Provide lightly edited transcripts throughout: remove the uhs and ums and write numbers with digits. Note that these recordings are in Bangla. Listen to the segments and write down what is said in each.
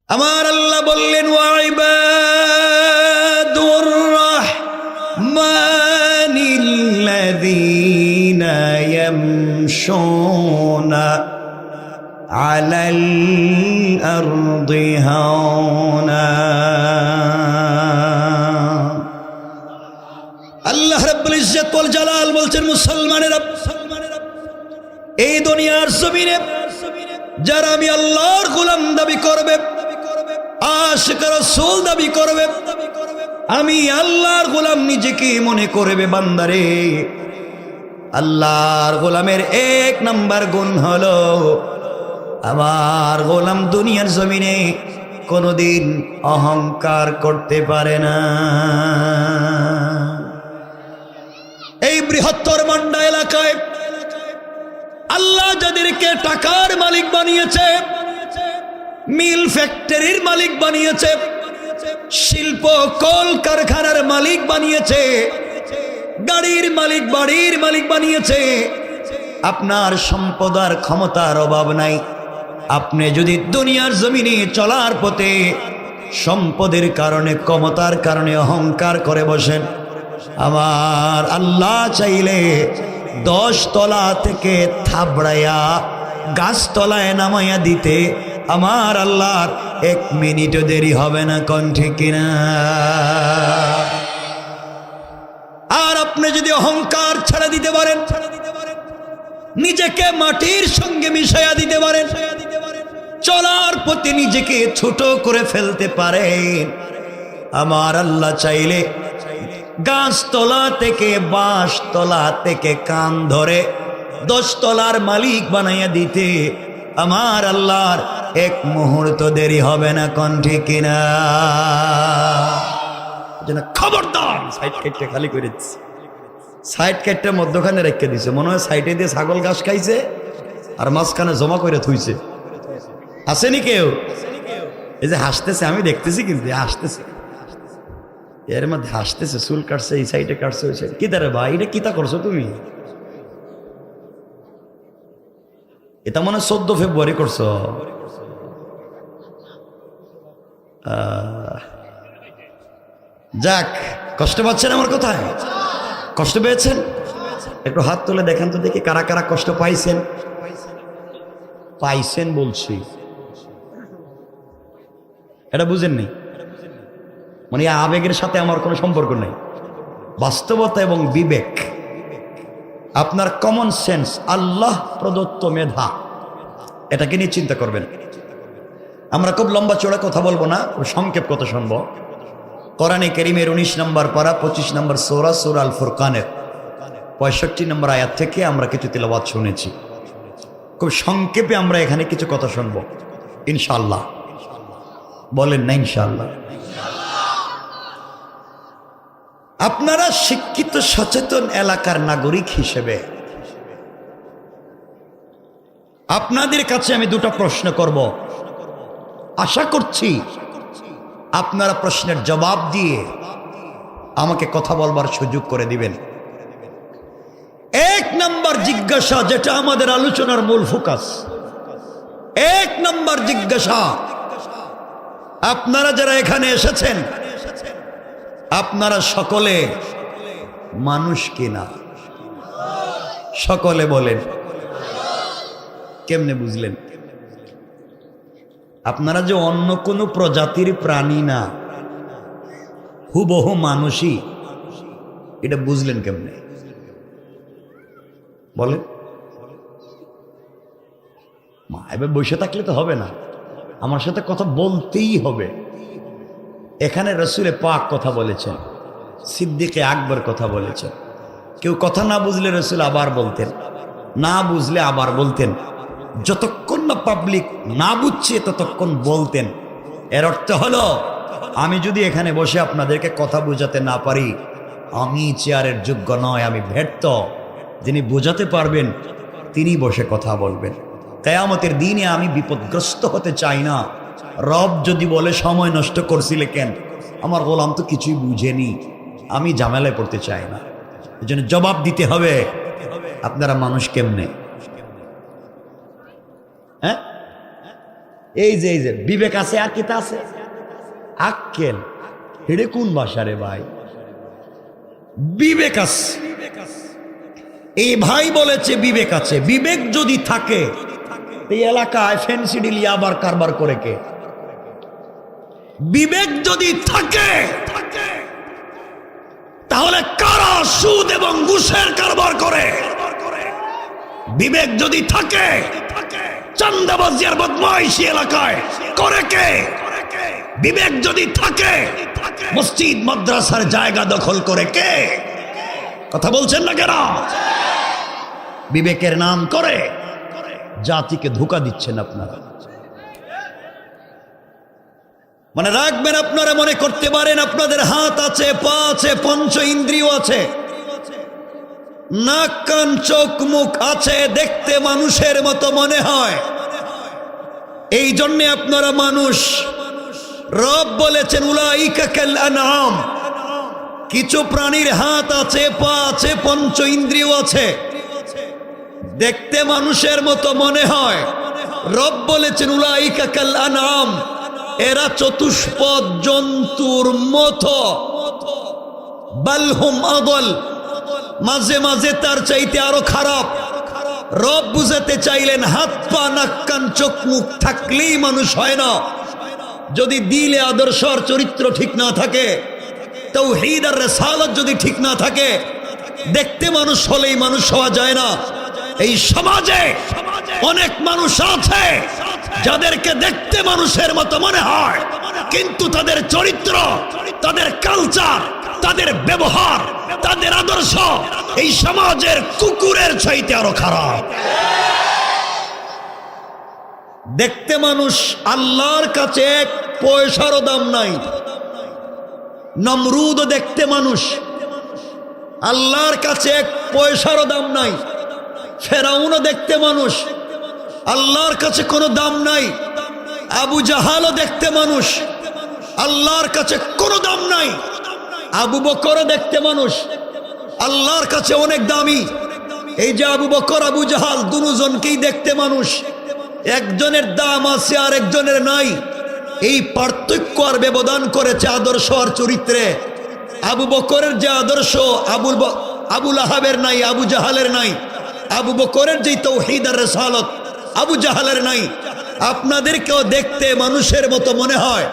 আমার আল্লাহ বললেন ওয়াইবাদুর রহমানিল্লাযীনা ইয়ামশুনা আলাল আরদি হাওনা। আল্লাহ রাব্বুল ইজ্জত ওয়াল জালাল বলছেন, মুসলমানেরা, এই দুনিয়ার জমিনে যারা আমি আল্লাহর গোলাম দাবি করবে, আশিক রাসূল দাবি করবে, আমি আল্লাহর গোলাম নিজেকে মনে করবে, বান্দারে, আল্লাহর গোলামের এক নাম্বার গুণ হলো আমার গোলাম দুনিয়ার জমিনে কোনোদিন অহংকার করতে পারে না। এই বৃহত্তর মান্ডা এলাকায় আল্লাহ যাদেরকে টাকার মালিক বানিয়েছে, মিল ফ্যাক্টরির মালিক বানিয়েছে, শিল্প কল কারখানার মালিক বানিয়েছে, গাড়ির মালিক, বাড়ির মালিক বানিয়েছে, আপনার সম্পদ আর ক্ষমতার অভাব নাই। আপনি যদি দুনিয়ার জমিনে চলার পথে সম্পদের কারণে, ক্ষমতার কারণে অহংকার করে বসেন, আমার আল্লাহ চাইলে 10 তলা থেকে থাবড়াইয়া গাছতলায় নামাইয়া দিতে আমার আল্লাহর 1 মিনিটও দেরি হবে না। কণ্ঠে কিনা? আর আপনি যদি অহংকার ছেড়ে দিতে পারেন, নিজেকে মাটির সঙ্গে মিশাইয়া দিতে পারেন, চলার পথে নিজেকে ছোট করে ফেলতে পারেন, আমার আল্লাহ চাইলে গাছতলা থেকে, বাঁশতলা থেকে কান ধরে 10 তলার মালিক বানাইয়া দিতে আমার আল্লাহর 1 মুহূর্ত দেরি হবে না। কণ্ঠে কিনা? খবরদার, সাইড কেটে খালি করে দিচ্ছে, সাইড কেটে মধ্যখানে রেখে দিছে, মনে হয় সাইডে দিয়ে ছাগল ঘাস খাইছে আর মাঝখানে জমা করে থুইছে। আসেনি কেউ? এই যে হাসতেছে, আমি দেখতেছি, কিন্তু হাসতেছে, এর মধ্যে হাসতেছে, চুল কাটছে, এই সাইডে কাটছে, ওই সাইডে। কি তারে ভাই, এটা কিতা করছো তুমি? এটা মনে 14 ফেব্রুয়ারি করছো। যাক, কষ্ট পাচ্ছেন আমার কথায়? কষ্ট পেয়েছেন? একটু হাত তুলে দেখেন তো দেখি কারা কারা কষ্ট পাইছেন। পাইছেন বলছি, এটা বুঝেননি? মানে আবেগের সাথে আমার কোনো সম্পর্ক নেই, বাস্তবতা এবং বিবেক, আপনার কমন সেন্স, আল্লাহ প্রদত্ত মেধা, এটাকে নিয়ে চিন্তা করবেন। আমরা খুব লম্বা চড়া কথা বলবো না, সংক্ষেপ কথা শুনবো। কোরআনে কারীমের 19 নম্বর পারা, 25 নম্বর সূরা, সূরা আল ফুরকানের 65 নম্বর আয়াত থেকে আমরা কিছু তিলাওয়াত শুনেছি। খুব সংক্ষেপে আমরা এখানে কিছু কথা শুনবো ইনশাআল্লাহ। বলেন না ইনশাআল্লাহ? আপনারা শিক্ষিত সচেতন এলাকার নাগরিক হিসেবে আপনাদের কাছে আমি 2টা প্রশ্ন করব, আশা করছি আপনারা প্রশ্নের জবাব দিয়ে আমাকে কথা বলবার সুযোগ করে দিবেন। 1 নম্বর জিজ্ঞাসা, যেটা আমাদের আলোচনার মূল ফোকাস, 1 নম্বর জিজ্ঞাসা, আপনারা যারা এখানে এসেছেন, আপনারা সকলে মানুষ কিনা? সকলে বলেন। কেমনে বুঝলেন? আপনারা যে অন্য কোনো প্রজাতির প্রাণী না, হুবহু মানুষই, এটা বুঝলেন কেমনে? বলেন। মা এবার বসে থাকলে তো হবে না, আমার সাথে কথা বলতেই হবে। এখানে রসুলে পাক কথা বলেছেন, সিদ্দিকে আকবর কথা বলেছেন। কেউ কথা না বুঝলে রসুল আবার বলতেন, না বুঝলে আবার বলতেন, যতক্ষণ না পাবলিক না বুঝছে ততক্ষণ বলতেন। এর অর্থ হলো, আমি যদি এখানে বসে আপনাদেরকে কথা বোঝাতে না পারি, আমি চেয়ারের যোগ্য নয়, আমি ব্যর্থ। যিনি বোঝাতে পারবেন তিনি বসে কথা বলবেন। কিয়ামতের দিনে আমি বিপদগ্রস্ত হতে চাই না। রব যদি বলে সময় নষ্ট করছিলে কেন, আমার গোলাম তো কিছুই বুঝেনি, আমি ঝামেলায় পড়তে চাই না। এই জন্য জবাব দিতে হবে, আপনারা মানুষ কেমনে? হ্যাঁ, এই যে বিবেক আছে আর কিতা আছে? আক্কেল। হেডে কোন ভাষা রে ভাই? বিবেক আছে। এই ভাই বলেছে বিবেক আছে। বিবেক যদি থাকে এই এলাকায় ফেন্সিডিল আবার কারবার করে কে? বিবেক যদি থাকে তাহলে কারা সুদ এবং ঘুষের কারবার করে? বিবেক যদি থাকে চাঁদাবাজি আর বদমাইশি এলাকায় করে কে? বিবেক যদি থাকে মসজিদ মাদ্রাসার জায়গা দখল করে কে? কথা বলছেন না কেন? বিবেকের নাম করে জাতিকে ধোঁকা দিচ্ছেন আপনারা। মানে রাখবেন, আপনারা মনে করতে পারেন আপনাদের হাত আছে, পা আছে, পঞ্চ ইন্দ্রিয় আছে, নাক কান চোখ মুখ আছে, দেখতে মানুষের মতো মনে হয়, এই জন্য আপনারা মানুষ। রব বলেছেন উলাইকা কাল আনআম, কিছু প্রাণীর হাত আছে, পা আছে, পঞ্চ ইন্দ্রিয় আছে, দেখতে মানুষের মতো মনে হয়। রব বলেছেন উলাইকা কাল আনআম, এরা চতুষ্পদ জন্তুর মতো। বালহুম আদল, মাঝে মাঝে তার চাইতে আরো খারাপ। রব বুঝাতে চাইলেন হাত পা নাক কান চোখ মুখ থাকলেই মানুষ হয় না। যদি দিলে আদর্শ আর চরিত্র ঠিক না থাকে, তাওহীদ আর রিসালাত যদি ঠিক না থাকে, দেখতে মানুষ হলেই মানুষ হওয়া যায় না। এই সমাজে অনেক মানুষ আছে যাদেরকে দেখতে মানুষের মতো মনে হয়, কিন্তু তাদের চরিত্র, তাদের কালচার, তাদের ব্যবহার, তাদের আদর্শ এই সমাজের কুকুরের চাইতে আরো খারাপ। দেখতে মানুষ, আল্লাহর কাছে এক পয়সারও দাম নাই। নমরুদও দেখতে মানুষ, আল্লাহর কাছে এক পয়সারও দাম নাই। ফেরাউনও দেখতে মানুষ, আল্লাহর কাছে কোনো দাম নাই। আবু জাহালও দেখতে মানুষ, আল্লাহর কাছে কোনো দাম নাই। আবু বকরও দেখতে মানুষ, আল্লাহর কাছে অনেক দামি। এই যে আবু বকর আবু জাহাল দুজনকেই দেখতে মানুষ, একজনের দাম আছে আর একজনের নাই। এই পার্থক্য আর ব্যবধান করেছে আদর্শ আর চরিত্রে। আবু বকরের যে আদর্শ আবুল আহাবের নাই, আবু জাহালের নাই। আবু বকরের যে তাওহীদ আর রিসালাত আবু জাহালের নাই। আপনাদেরকেও দেখতে মানুষের মতো মনে হয়,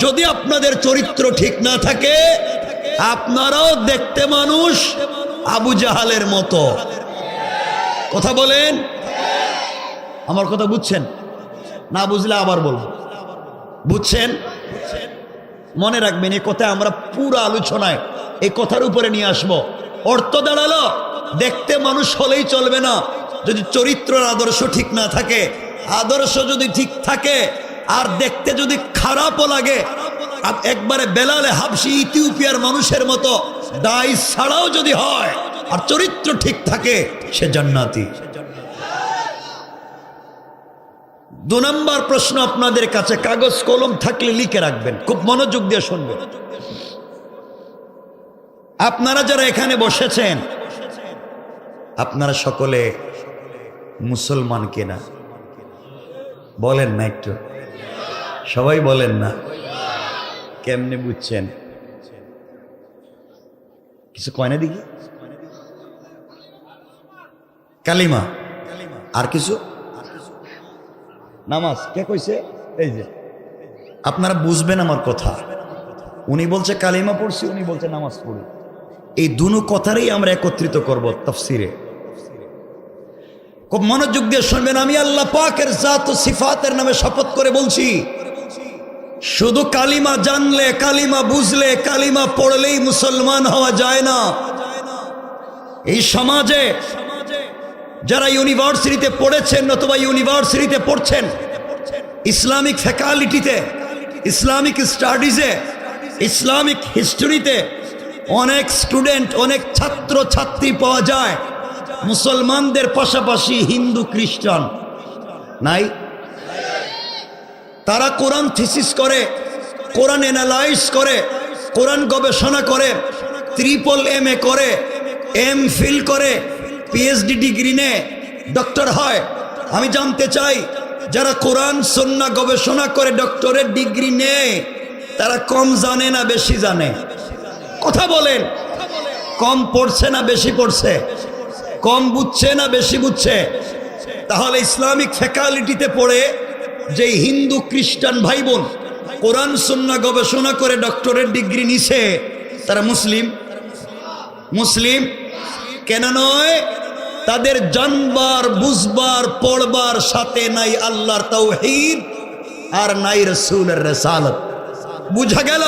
যদি আপনাদের চরিত্র ঠিক না থাকে আপনারাও দেখতে মানুষ আবু জাহালের মতো। কথা বলেন, আমার কথা বুঝছেন? না বুঝলে আবার বলবো। বুঝছেন? মনে রাখবেন, এই কথা আমরা পুরো আলোচনায় এই কথার উপরে নিয়ে আসবো। অর্থ দাঁড়ালো দেখতে মানুষ হলেই চলবে না, যদি চরিত্র আদর্শ ঠিক না থাকে। আদর্শ যদি ঠিক থাকে আর দেখতে যদি খারাপও লাগে, একবারে বেলালে হাবশি ইথিওপিয়ার মানুষের মতো দায় ছাড়াও যদি হয় আর চরিত্র ঠিক থাকে, সে জান্নাতি। 2 নম্বর প্রশ্ন আপনাদের কাছে, কাগজ কলম থাকলে লিখে রাখবেন, খুব মনোযোগ দিয়ে শুনবেন। আপনারা যারা এখানে বসেছেন আপনারা সকলে মুসলমান কিনা? বলেন না একটু, সবাই বলেন না। কেমনে বুঝছেন? কিছু কয় না দেখি। কালিমা আর কিছু? নামাজ কে কইছে? এই যে আপনারা বুঝবেন আমার কথা। উনি বলছে কালিমা পড়ছি, উনি বলছে নামাজ পড়ি। এই দুনো কথারই আমরা একত্রিত করব তাফসিরে। খুব মনোযোগ দিয়ে শুনবেন। আমি আল্লাহ পাকের জাত ও সিফাতের নামে শপথ করে বলছি, শুধু কালিমা জানলে, কালিমা বুঝলে, কালিমা পড়লেই মুসলমান হওয়া যায় না। এই সমাজে যারা ইউনিভার্সিটিতে পড়েছেন অথবা ইউনিভার্সিটিতে পড়ছেন, ইসলামিক ফ্যাকাল্টিতে, ইসলামিক স্টাডিজে, ইসলামিক হিস্ট্রিতে অনেক স্টুডেন্ট, অনেক ছাত্র ছাত্রী পাওয়া যায় মুসলমানদের পাশাপাশি হিন্দু খ্রিস্টান নাই। তারা কোরআন থিসিস করে, কোরআন অ্যানালাইজ করে, কোরআন গবেষণা করে, MA করে, MPhil করে, PhD ডিগ্রি নেয়, ডক্টর হয়। আমি জানতে চাই যারা কোরআন সুন্নাহ গবেষণা করে ডক্টরেট ডিগ্রি নেয় তারা কম জানে না বেশি জানে? কথা বলেন। কম পড়ছে না বেশি পড়ছে? কম বুঝছে না বেশি বুঝছে? তাহলে ইসলামিক ফ্যাকাল্টিতে পড়ে যে হিন্দু খ্রিস্টান ভাই বোন কোরআন সুন্নাহ গবেষণা করে ডক্টরেট ডিগ্রি নিছে তারা মুসলিম? মুসলিম কেন নয়? তাদের জানবার বুঝবার পড়বার সাথে নাই আল্লাহর তাওহীদ আর নাই রাসূলের রিসালাত। বুঝা গেল?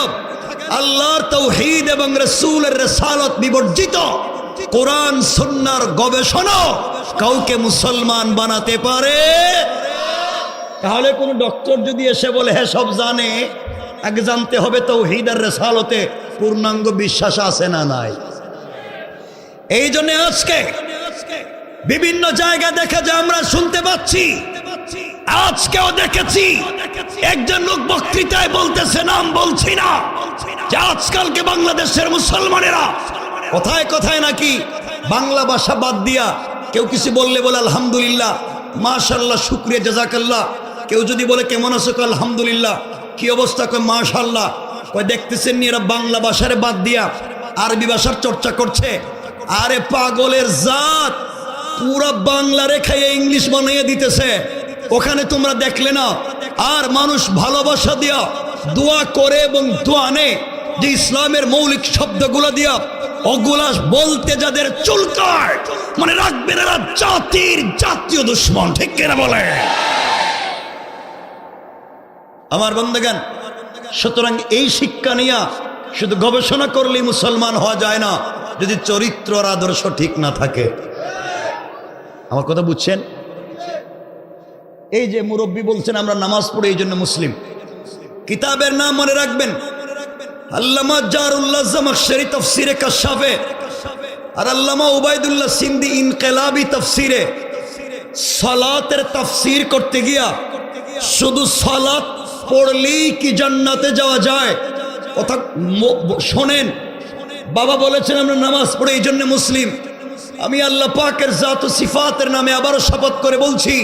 আল্লাহর তাওহীদ এবং রাসূলের রিসালাত বিবর্জিত কোরআন সুন্নাহর গবেষণা কাউকে মুসলমান বানাতে পারে? তাহলে কোন ডক্টর যদি এসে বলে হ্যাঁ সব জানে, আগে জানতে হবে তাওহীদ আর রিসালাতে পূর্ণাঙ্গ বিশ্বাস আছে না নাই। এই জন্য আজকে বিভিন্ন জায়গা দেখা যায়, আমরা শুনতে পাচ্ছি, আজকেও দেখেছি একজন লোক বক্তৃতায় বলতেছে, নাম বলছি না, যে আজকালকে বাংলাদেশের মুসলমানেরা কথায় কথায় নাকি বাংলা ভাষা বাদ দিয়া কেউ কিছু বললে বলে আলহামদুলিল্লাহ, মাশাআল্লাহ, শুকরিয়া, জাযাকাল্লাহ। কেউ যদি বলে কেমন আছো, কয় আলহামদুলিল্লাহ। কি অবস্থা, কয় মাশাআল্লাহ। কয় দেখতেছেন নি এরা বাংলা ভাষারে বাদ দিয়া আরবি ভাষার চর্চা করছে। আরে পাগলের জাত, পুরো বাংলা রেখে ইংলিশ বানিয়ে দিতেছে। ওখানে তোমরা দেখলে না? আর মানুষ ভালোবাসা দিয়া দোয়া করে এবং দোয়া নে যে ইসলামের মৌলিক শব্দগুলো দিয়া ওগুলা বলতে যাদের চুলকায়, মানে রাখবেন এরা জাতির জাতীয় দুশ্মন। ঠিক কিনা বলে আমার বন্ধুগণ? সুতরাং এই শিক্ষা নিয়ে শুধু গবেষণা করলেই মুসলমান হওয়া যায় না, যদি চরিত্র আর আদর্শ ঠিক না থাকে। আমার কথা বুঝছেন? এই যে মুরব্বী বলছেন আমরা নামাজ পড়ি এই জন্য মুসলিম, কিতাবের নাম মনে রাখবেন, আল্লামা জারুল্লাহ জামাখশরী তাফসীরে কাশাফে আর আল্লামা উবাইদুল্লাহ সিন্ধি ইনকিলাবি তাফসীরে সালাতের তাফসীর করতে গিয়া শুধু সালাত পড়লেই কি জান্নাতে যাওয়া যায় কথা শোনেন। বাবা বলেছেন আমরা নামাজ পড়ি এই জন্য মুসলিম। আমি আল্লাহ পাকের জাত ও সিফাতের নামে আবারও শপথ করে বলছি,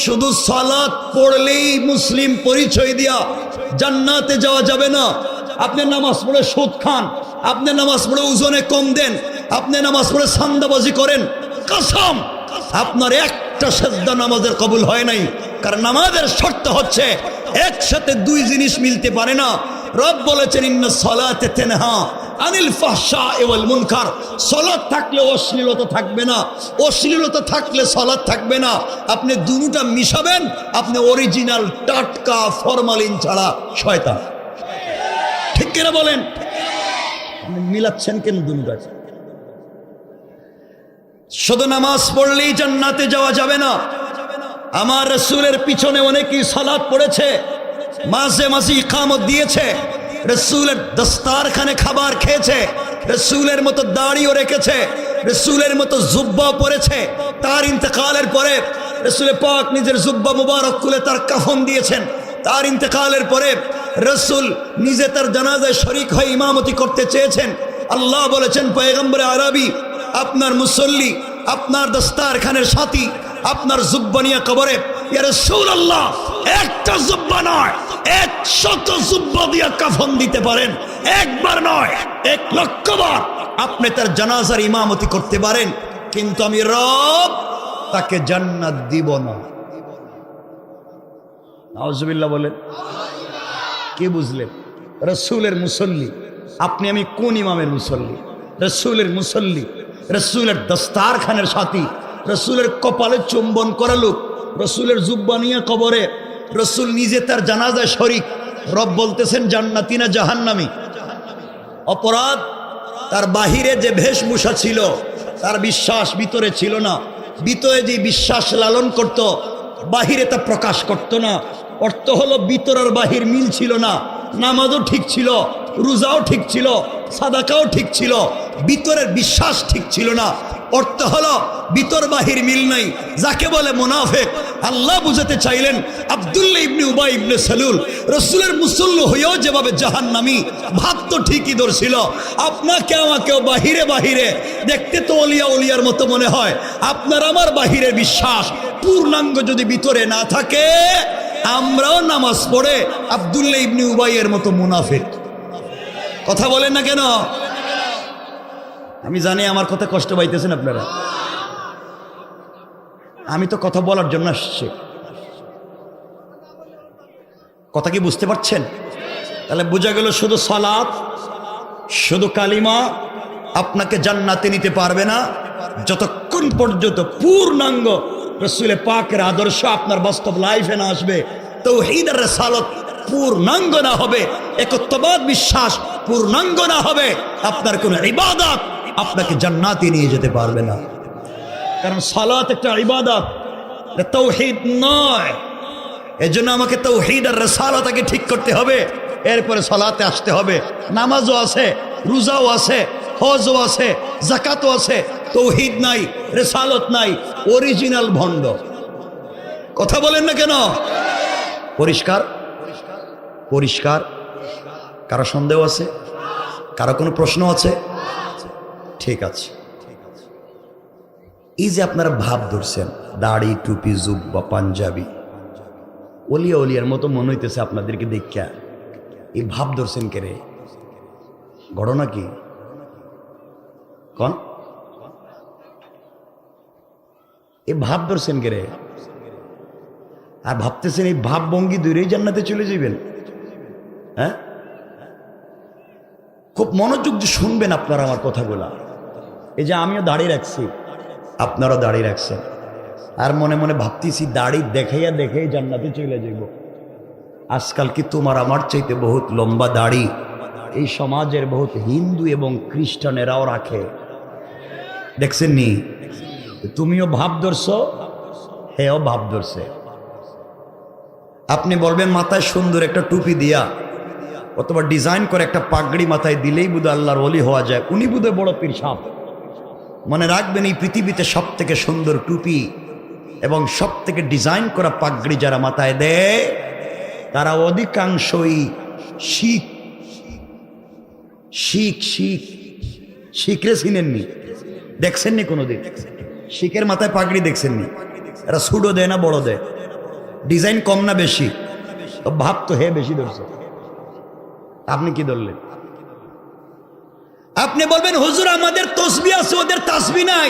শুধু সালাত পড়লেই মুসলিম পরিচয় দিয়া জান্নাতে যাওয়া যাবে না। আপনি নামাজ পড়ে সুদ খান, আপনি নামাজ পড়ে ওজনে কম দেন, আপনি নামাজ পড়ে সান্দাবাজি করেন, কসম আপনার একটা সেজদা নামাজের কবুল হয় নাই। কারণ নামাজের শর্ত হচ্ছে একসাথে দুই জিনিস মিলতে পারে না। রব বলেছেন ইন্নাস সালাতা তানহা আনিল ফাহশাই ওয়াল মুনকার। সালাত থাকলে অশ্লীলতা থাকবে না, অশ্লীলতা থাকলে সালাত থাকবে না। আপনি দুটোটা মিশাবেন, আপনি অরিজিনাল টাটকা ফরমালিন ছাড়া শয়তান। ঠিক কিনা বলেন? আপনি মিলাচ্ছেন কেন দুটোটা? শুধু নামাজ পড়লেই জান্নাতে যাওয়া যাবে না। আমার রাসূলের পিছনে অনেকেই সালাত পড়েছে, মাঝে মাঝে ইকামত দিয়েছে, রাসূলের দস্তারখানে খাবার খেয়েছে, রাসূলের মতো দাড়িও রেখেছে, রাসূলের মতো জুব্বা পরেছে। তার ইন্তেকালের পরে রাসূল পাক নিজের জুব্বা মুবারক খুলে তার কাফন দিয়েছেন। তার ইন্তেকালের পরে রাসূল নিজে তার জানাজায় শরীক হয়ে ইমামতি করতে চেয়েছেন। আল্লাহ বলেছেন পয়গম্বর আরবি আপনার মুসল্লি, আপনার দস্তারখানের সাথী, আপনার জুব্বা নিয়ে কবরে, ইয়া রাসূলুল্লাহ একটা জুব্বা নয় 100 জুব্বা দিয়ে কাফন দিতে পারেন, একবার নয় 1,00,000 বার আপনি তার জানাজার ইমামতি করতে পারেন, কিন্তু আমি রব তাকে জান্নাত দিব না। নাউজুবিল্লাহ বলেন। কি বুঝলেন? রাসূলের মুসল্লি। আপনি আমি কোন ইমামের মুসল্লি? রাসূলের মুসল্লি, রাসূলের দস্তারখানের সাথী, রাসূলের কপালে চুম্বন করা লোক, রাসূলের জুব্বা নিয়ে কবরে, রাসূল নিজে তার জানাজায় শরীক। রব বলতেছেন জান্নাতি না জাহান্নামী? অপরাধ তার বাহিরে যে বেশভূষা ছিল তার বিশ্বাস ভিতরে ছিল না। ভিতরে যে বিশ্বাস লালন করত বাহিরে তা প্রকাশ করত না। অর্থ হলো ভিতর আর বাহির মিল ছিল না। নামাজও ঠিক ছিল, রোজাও ঠিক ছিল, সাদাকাও ঠিক ছিল, ভিতরের বিশ্বাস ঠিক ছিল না। অর্থ হলো ভিতর বাহির মিল নাই, যাকে বলে মুনাফিক। আল্লাহ বুঝাতে চাইলেন আব্দুল্লাহ ইবনে উবাই ইবনে সালুল রাসূলের মুসল্লি হয়েও যেভাবে জাহান্নামী, ভাব তো ঠিকই ধরছিল। আপনাকে আমাকেও বাহিরে বাহিরে দেখতে তো ওলিয়া ওলিয়ার মতো মনে হয়, আপনার আমার বাহিরে বিশ্বাস পূর্ণাঙ্গ যদি ভিতরে না থাকে, আমরাও নামাজ পড়ে আব্দুল্লাহ ইবনে উবাইয়ের মতো মুনাফিক। কথা বলেন না কেন? আমি জানি আমার কথা কষ্ট পাইতেছেন আপনারা। আমি তো কথা বলার জন্য আসছি। কথা কি বুঝতে পারছেন? তাহলে বোঝা গেল শুধু সালাত, শুধু কালিমা আপনাকে জান্নাতে নিতে পারবে না যতক্ষণ পর্যন্ত পূর্ণাঙ্গ রাসূল পাকের আদর্শ আপনার বাস্তব লাইফে না আসবে, তাওহীদ আর রিসালাত পূর্ণাঙ্গ না হবে, একত্ববাদ বিশ্বাস পূর্ণাঙ্গ না হবে, আপনার কোনো ইবাদত আপনাকে জান্নাতে নিয়ে যেতে পারবে না। কারণ সালাত একটা ইবাদত, তাওহীদ নয়। এজন্য আমাকে তাওহীদ আর রিসালাত আগে ঠিক করতে হবে, এরপরে সালাতে আসতে হবে। নামাজও আছে, রোজাও আছে, হজও আছে, যাকাতও আছে, তাওহীদ নাই, রিসালাত নাই, অরিজিনাল ভণ্ড। কথা বলেন না কেন? পরিষ্কার পরিষ্কার। কারো সন্দেহ আছে? কারো কোনো প্রশ্ন আছে? ঠিক আছে। এই যে আপনারা ভাব ধরছেন, দাড়ি, টুপি, জুব্বা, পাঞ্জাবি, ওলিয়া ওলিয়ার মতো মনে হইতেছে আপনাদেরকে দেখা। এই ভাব ধরছেন কে রে? ঘটনা কি কন? এই ভাব ধরছেন কে রে? আর ভাবতেছেন এই ভাব ভঙ্গি দূরেই জান্নাতে চলে যাবেন? হ্যাঁ, খুব মনোযোগ দিয়ে শুনবেন আপনারা আমার কথাগুলা। এই যে আমিও দাড়ি রাখছি, আপনারাও দাড়ি রাখছেন, আর মনে মনে ভাবতেছি দাড়ি দেখাইয়া দেখাই জান্নাতে চলে যাইব। আজকাল কি তোমার আমার চাইতে বহুত লম্বা দাড়ি এই সমাজের বহুত হিন্দু এবং খ্রিস্টানেরাও রাখে, দেখছেন নি? তুমিও ভাব ধরছো, হেও ভাব ধরছে। আপনি বলবেন মাথায় সুন্দর একটা টুপি দিয়া অথবা ডিজাইন করে একটা পাগড়ি মাথায় দিলেই বুধ আল্লাহর ওলি হওয়া যায়, উনি বুধে বড় পীর সাহেব। মনে রাখবেন, এই পৃথিবীতে সব থেকে সুন্দর টুপি এবং সব থেকে ডিজাইন করা পাগড়ি যারা মাথায় দেয় তারা অধিকাংশই শিখ। শিখ শিখ শিখরে চিনেননি? দেখছেননি কোনোদিন? শিখের মাথায় পাগড়ি দেখছেননি? এরা সুডো দেয় না বড় দেয়? ডিজাইন কম না বেশি? ভাব তো হে বেশি ধরছে। আপনি কি ধরলেন? আপনি বলবেন হুজুর আমাদের তসবি আছে, ওদের তাসবি নাই।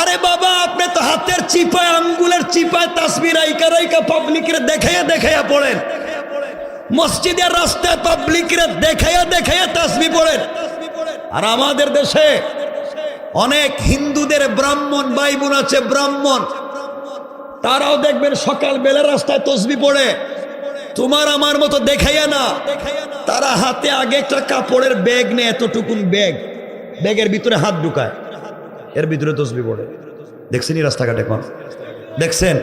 আরে বাবা, আপনি তো হাতের চিপায়, আঙ্গুলের চিপায় তাসবি রাইকা রাইকা পাবলিকের দেখাইয়া দেখাইয়া পড়েন। মসজিদের রাস্তায় পাবলিকের দেখাইয়া দেখাইয়া তাসবি পড়েন। আর আমাদের দেশে অনেক হিন্দুদের ব্রাহ্মণ ভাই বোন আছে, ব্রাহ্মণ, তারাও দেখবেন সকাল বেলা রাস্তায় তসবি পড়ে। তোমার আমার মতো দেখাইয়া না, তারা হাতে আগে একটা কাপড়ের ব্যাগ নেয়, এতটুকুন ব্যাগ, ব্যাগের ভিতরে হাত ঢুকায়, এর ভিতরে তসবি পড়ে। দেখছেন রাস্তাঘাটে এখন? দেখছেন?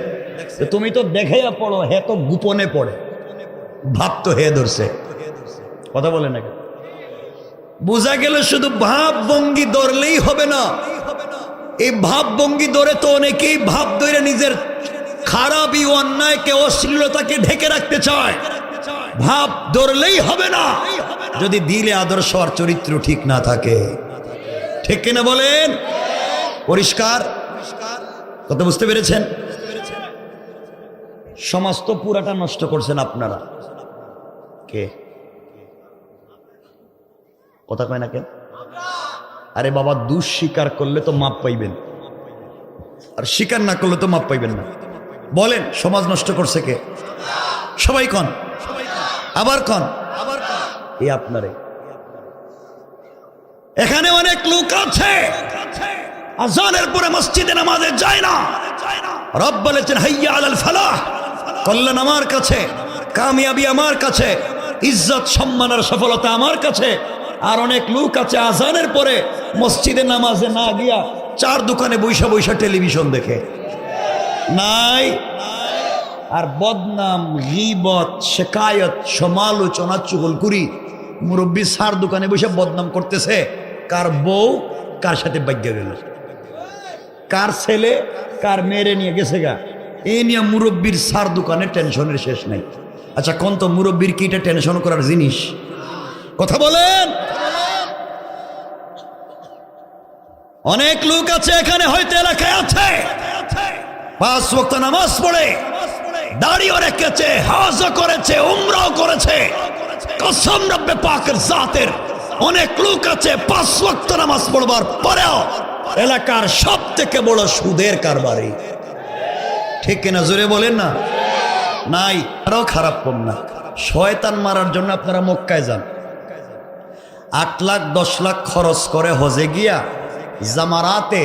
তুমি তো দেখাইয়া পড়ো, হে তো গোপনে পড়ে। ভাব তো হে ধরছে। কথা বলে না? বোঝা গেল শুধু ভাব ভঙ্গি ধরলেই হবে না। এই ভাব ভঙ্গি ধরে তো অনেকেই ভাব ধরে নিজের খারাপই, অন্যায়কে, অশ্লীলতাকে ঢেকে রাখতে চায়। ভাব ধরলেই হবে না যদি দিলে আদর্শ আর চরিত্র ঠিক না থাকে। ঠিক কিনা বলেন? পরিষ্কার কথা বুঝতে পেরেছেন? সমাজ তো পুরাটা নষ্ট করছেন আপনারা। কে কথা কয় না কেন? আরে বাবা, দোষ স্বীকার করলে তো মাপ পাইবেন, আর স্বীকার না করলে তো মাপ পাইবেন না। বলেন সমাজ নষ্ট করছে কে? সবাই কন, আবার কন, এই আপনারে। এখানে অনেক লোক আছে আযানের পরে মসজিদে নামাজে যায় না। রব বলেছেন হাইয়া আলাল ফালাহ, কল্যাণ আমার কাছে, কামিয়াবি আমার কাছে, ইজ্জত সম্মান আর সফলতা আমার কাছে। আর অনেক লোক আছে আযানের পরে মসজিদে নামাজে না গিয়া চার দোকানে বৈশা বৈশা টেলিভিশন দেখে। নাই? আর বদনাম, গীবত, শিকায়ত, সমালোচনা, চুগলখুরি, মুরব্বী সার দোকানে বসে বদনাম করতেছে। কার বউ কার সাথে বাইজ্ঞা গেল, কার ছেলে কার মেয়েরে নিয়ে গেছে গা, এই নিয়ে মুরব্বীর সার দোকানে টেনশনের শেষ নাই। আচ্ছা কোন তো মুরব্বীর কি এটা টেনশন করার জিনিস? কথা বলেন। অনেক লোক আছে এখানে, হয়তো এলাকায় আছে, 5 ওয়াক্ত নামাজ পড়ে, দাড়িও রেখেছে, হজও করেছে, উমরাও করেছে। কসম রব্বে পাকের জাতের, অনেক লোক আছে 5 ওয়াক্ত নামাজ পড়বার পরেও এলাকার সব থেকে বড় সুদের কারবারি। ঠিক কিনা জোরে বলেন না? নাই। আরো খারাপ কম না, শয়তান মারার জন্য আপনারা মক্কায় যান, 8 লাখ 10 লাখ খরচ করে হজে গিয়া জামারাতে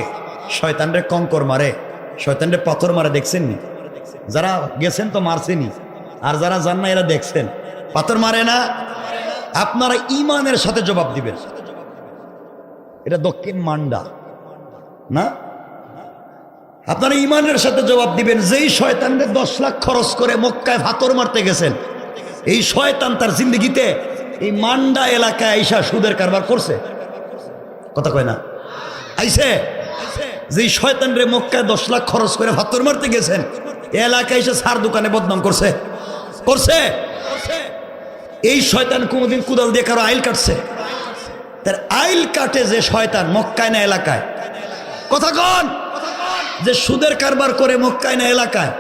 শয়তানরে কঙ্কর মারে, শয়তানরে পাথর মারে। দেখছেন নি? যারা গেছেন তো মারছেনি, আর যারা যান না এরা দেখছেন পাথর মারে না। আপনারা ইমানের সাথে জবাব দিবেন। এটা দক্ষিণ মান্ডা না? আপনারা ইমানের সাথে জবাব দিবেন। যেই শয়তানরে 10 লাখ খরচ করে মক্কায় পাথর মারতে গেছেন, এই শয়তান তার জিন্দগিতে এই মান্ডা এলাকায় আইসা সুদের কারবার করছে? কথা কয় না? আইসে? যেই শয়তানরে মক্কায় 10 লাখ খরচ করে পাথর মারতে গেছেন, এলাকায় এসে সার দোকানে বদনাম করছে? করছে? এই শয়তান কোনদিন কুদাল দিয়ে কারো আইল কাটছে? তার আইল কাটে যে শয়তান মক্কায় না এলাকায়? কথা কন। যে সুদের কারবার করে মক্কায় না এলাকায়?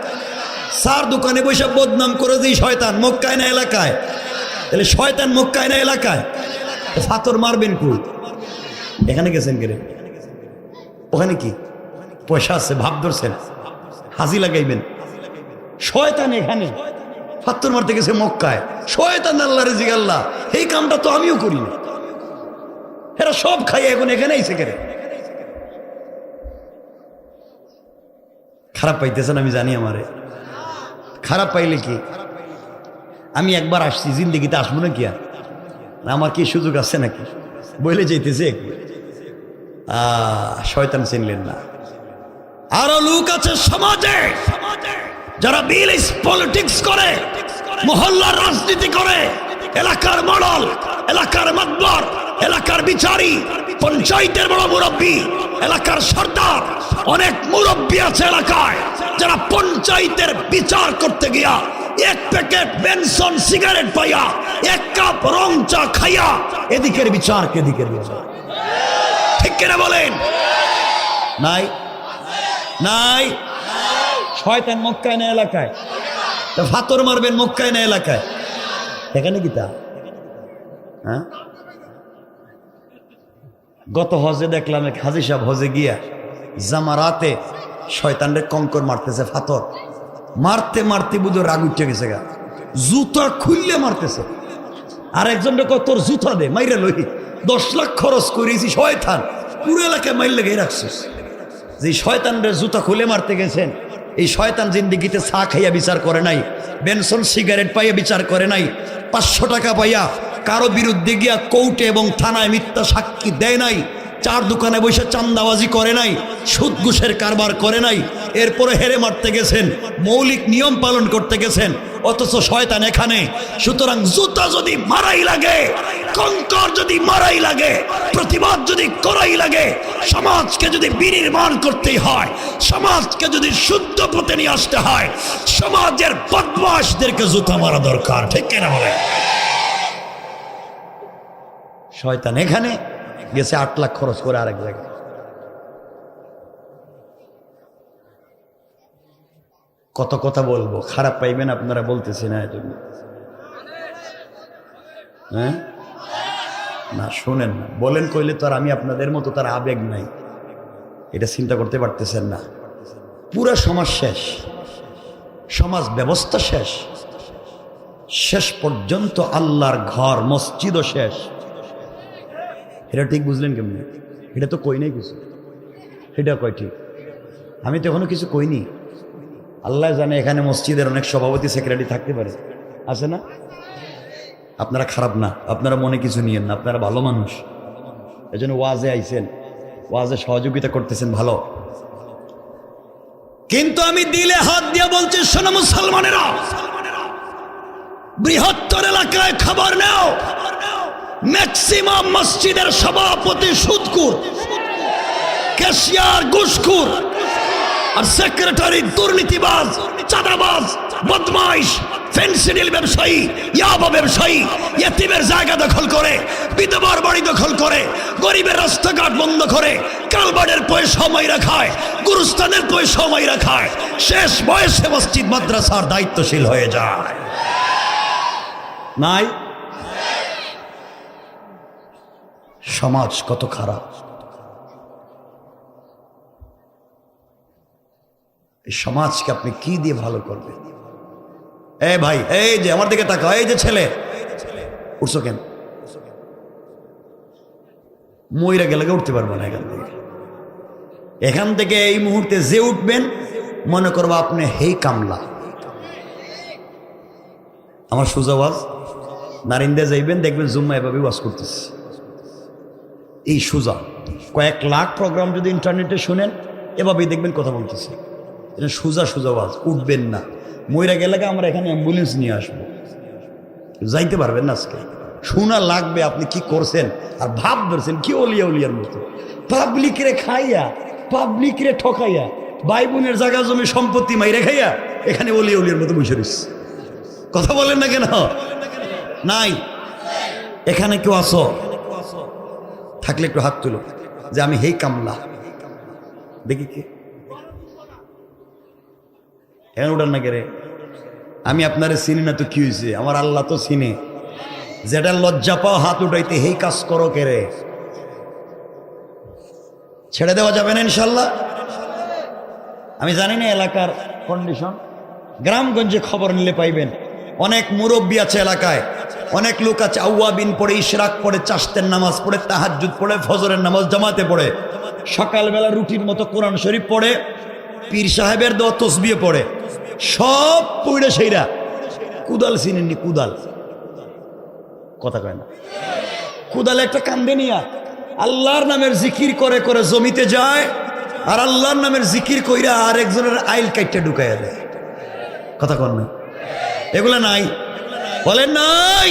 সার দোকানে বসে বদনাম করে যে শয়তান মক্কায় না এলাকায়? তাহলে শয়তান মক্কায় না এলাকায়? পাথর মারবেন কই? এখানে গেছেন কেন? ওখানে কি পয়সা আছে? ভাব ধরছেন হাজি লাগাইবেন? শয়তান এখানে পাথর মারতে গেছে মক্কায়। শয়তান আল্লাহ রেজিক আল্লাহ, এই কামটা তো আমিও করি না। এরা সব খাই এখন এখানে আইছে কেন? খারাপ পাইতেছেন আমি জানি। আমারে খারাপ পাইলে কি? আমি একবার আসছি, জিন্দগিতে আসবো না কি? আর আমার কি সুযোগ আছে নাকি? বলে যেতেছে শয়তান চিনলেন না। আরো লোক আছে সমাজে যারা বিলিস পলিটিক্স করে, মহল্লার রাজনীতি করে, এলাকার মডল, এলাকার মাতবর, এলাকার বিচারী, পঞ্চায়েতের বড় মুরব্বী, এলাকার সর্দার। অনেক মুরব্বী আছে এলাকায় যারা পঞ্চায়েতের বিচার করতে গিয়া 1 প্যাকেট বেনসন সিগারেট পাইয়া 1 কাপ রং চা খাইয়া এদিকের বিচার কেদিকের বিচার। ঠিক কিনা বলেন? নাই নাই। শয়তান মক্কায় না এলাকায়? পাথর মারবেন মক্কায় না এলাকায়? এখানে কি তা? হ্যাঁ, গত হজে দেখলাম এক হাজি সাহেব হজে গিয়া জামারাতে শয়তানরে কঙ্কর মারতেছে, পাথর মারতে মারতে বুঝো রাগ উঠে গেছে গা, জুতা খুললে মারতেছে। আর একজন তোর জুতা দে, মাইরে লই, 10 লাখ খরচ করেছি, শয়তান পুরো এলাকায় মাইল লেগে রাখছিস। যে শয়তানরে জুতা খুলে মারতে গেছেন, এই শয়তান জিন্দিগিতে চা খাইয়া বিচার করে নাই, বেনসন সিগারেট পাইয়া বিচার করে নাই, 500 টাকা পাইয়া কারো বিরুদ্ধে গিয়া কোর্টে এবং থানায় মিথ্যা সাক্ষী দেয় নাই, 4 দোকানে বসে চান্দাবাজি করে নাই, সুদ ঘুষের কারবার করে নাই, এরপরে হেরে মারতে গেছেন, মৌলিক নিয়ম পালন করতে গেছেন, অথচ শয়তান এখানে। সুতরাং জুতা যদি মারাই লাগে, কঙ্কর যদি মারাই লাগে, প্রতিবাদ যদি করাই লাগে, সমাজকে যদি বিনির্মাণ করতেই হয়, সমাজকে যদি শুদ্ধ পথে নিয়ে আসতে হয়, সমাজের বদমাশদেরকে জুতা মারা দরকার। ঠিক কিনা বলে? শয়তান এখানে গেছে 8 লাখ খরচ করে আরেক জায়গায়। কত কথা বলবো, খারাপ পাইবেন আপনারা, বলতেছি না এজন্য। হ্যাঁ না, শুনেন না, বলেন কইলে তো আর আমি আপনাদের মতো তার আবেগ নাই, এটা চিন্তা করতে পারতেছেন না। পুরা সমাজ শেষ, সমাজ ব্যবস্থা শেষ, শেষ পর্যন্ত আল্লাহর ঘর মসজিদও শেষ। এটা ঠিক বুঝলেন কেমনি? এটা তো কই নাই কিছু, এটা কয় ঠিক? আমি তো এখনো কিছু কইনি। আল্লাহ জানে এখানে মসজিদের অনেক সভাপতি সেক্রেটারি থাকতে পারে, আছে না? আপনারা খারাপ না, আপনারা মনে কিছু নিয়েন না, আপনারা ভালো মানুষ, এই জন্য ওয়াজে আইছেন, ওয়াজে সহযোগিতা করতেছেন, ভালো। কিন্তু আমি দিলে হাত দিয়ে বলছি, শোনো মুসলমানেরা, বৃহত্তর এলাকায় খবর নাও, ম্যাক্সিমাম মসজিদের সভাপতি সুদখোর, ক্যাশিয়ার ঘুষখোর, আর সেক্রেটারি দুর্নীতিবাজ, চাঁদাবাজ, বদমাইশ, ফেন্সিডিল ব্যবসায়ী, ইয়াবা ব্যবসায়ী ইয়েতিমের জায়গা দখল করে, বিধবার বাড়ি দখল করে, গরিবের রাস্তাঘাট বন্ধ করে, কালবাড়ের পয়সা মাইরা খায়, গুরুস্থানের পয়সা মাইরা খায়, শেষ বয়সে মসজিদ মাদ্রাসার দায়িত্বশীল হয়ে যায়। নাই? সমাজ কত খারাপ! এই সমাজকে আপনি কি দিয়ে ভালো করবেন? এ ভাই, এই যে আমার দিকে তাকাও, এই যে ছেলে, উঠছো কেন? ময়রা গেলে উঠতে পারবো না এখান থেকে। এখান থেকে এই মুহূর্তে যে উঠবেন, মনে করবো আপনি হেই কামলা। আমার সোজা ওয়াজ, নারিন্দা যাইবেন, দেখবেন জুম্মা এভাবে ওয়াজ করতেছি। এই সোজা কয়েক লাখ প্রোগ্রাম যদি ইন্টারনেটে শুনেন, এভাবেই দেখবেন কথা বলতেছে। এটা সোজা সোজা ওয়াজ, উঠবেন না। ময়রা গেলে আমরা এখানে অ্যাম্বুলেন্স নিয়ে আসবো, যাইতে পারবেন না। আজকে শোনা লাগবে আপনি কি করছেন, আর ভাব ধরছেন কি অলিয়া উলিয়ার মতো, পাবলিকরে খাইয়া, পাবলিকরে ঠকাইয়া, ভাই বোনের জায়গা জমি সম্পত্তি মাইরে খাইয়া এখানে অলিয়া উলিয়ার মতো বসে রয়েছে। কথা বলেন না কেন? নাই? এখানে কেউ আসো? থাকলে একটু হাত তুলো যে আমি হেই কামলা। দেখি কে এখন উঠান না কেরে? আমি আপনারে চিনি না তো কি হয়েছে? আমার আল্লাহ তো চিনে। যেটা লজ্জা পাও হাত উঠাইতে, হেই কাজ করো কেরে? ছেড়ে দেওয়া যাবে না ইনশাল্লাহ। আমি জানি না এলাকার কন্ডিশন, গ্রামগঞ্জে খবর নিলে পাইবেন। অনেক মুরব্বী আছে এলাকায়, অনেক লোক আছে আউয়াবিন পড়ে, ইশরাক পড়ে, চাশতের নামাজ পড়ে, তাহাজ্জুদ পড়ে, ফজরের নামাজ জামাতে পড়ে, সকালবেলা রুটির মতো কোরআন শরীফ পড়ে, পীর সাহেবের দেওয়া তসবিহ পড়ে, সব পড়ে সেইরা কুদাল চিনেননি? কুদাল কথা কয় না? কুদাল একটা কান্দে নিয়া আল্লাহর নামের জিকির করে করে জমিতে যায়, আর আল্লাহর নামের জিকির কইরা আর একজনের আইল কাইটটা ঢুকাইয়া দেয়। কথা কন না? এগুলা নাই? বলেন নাই?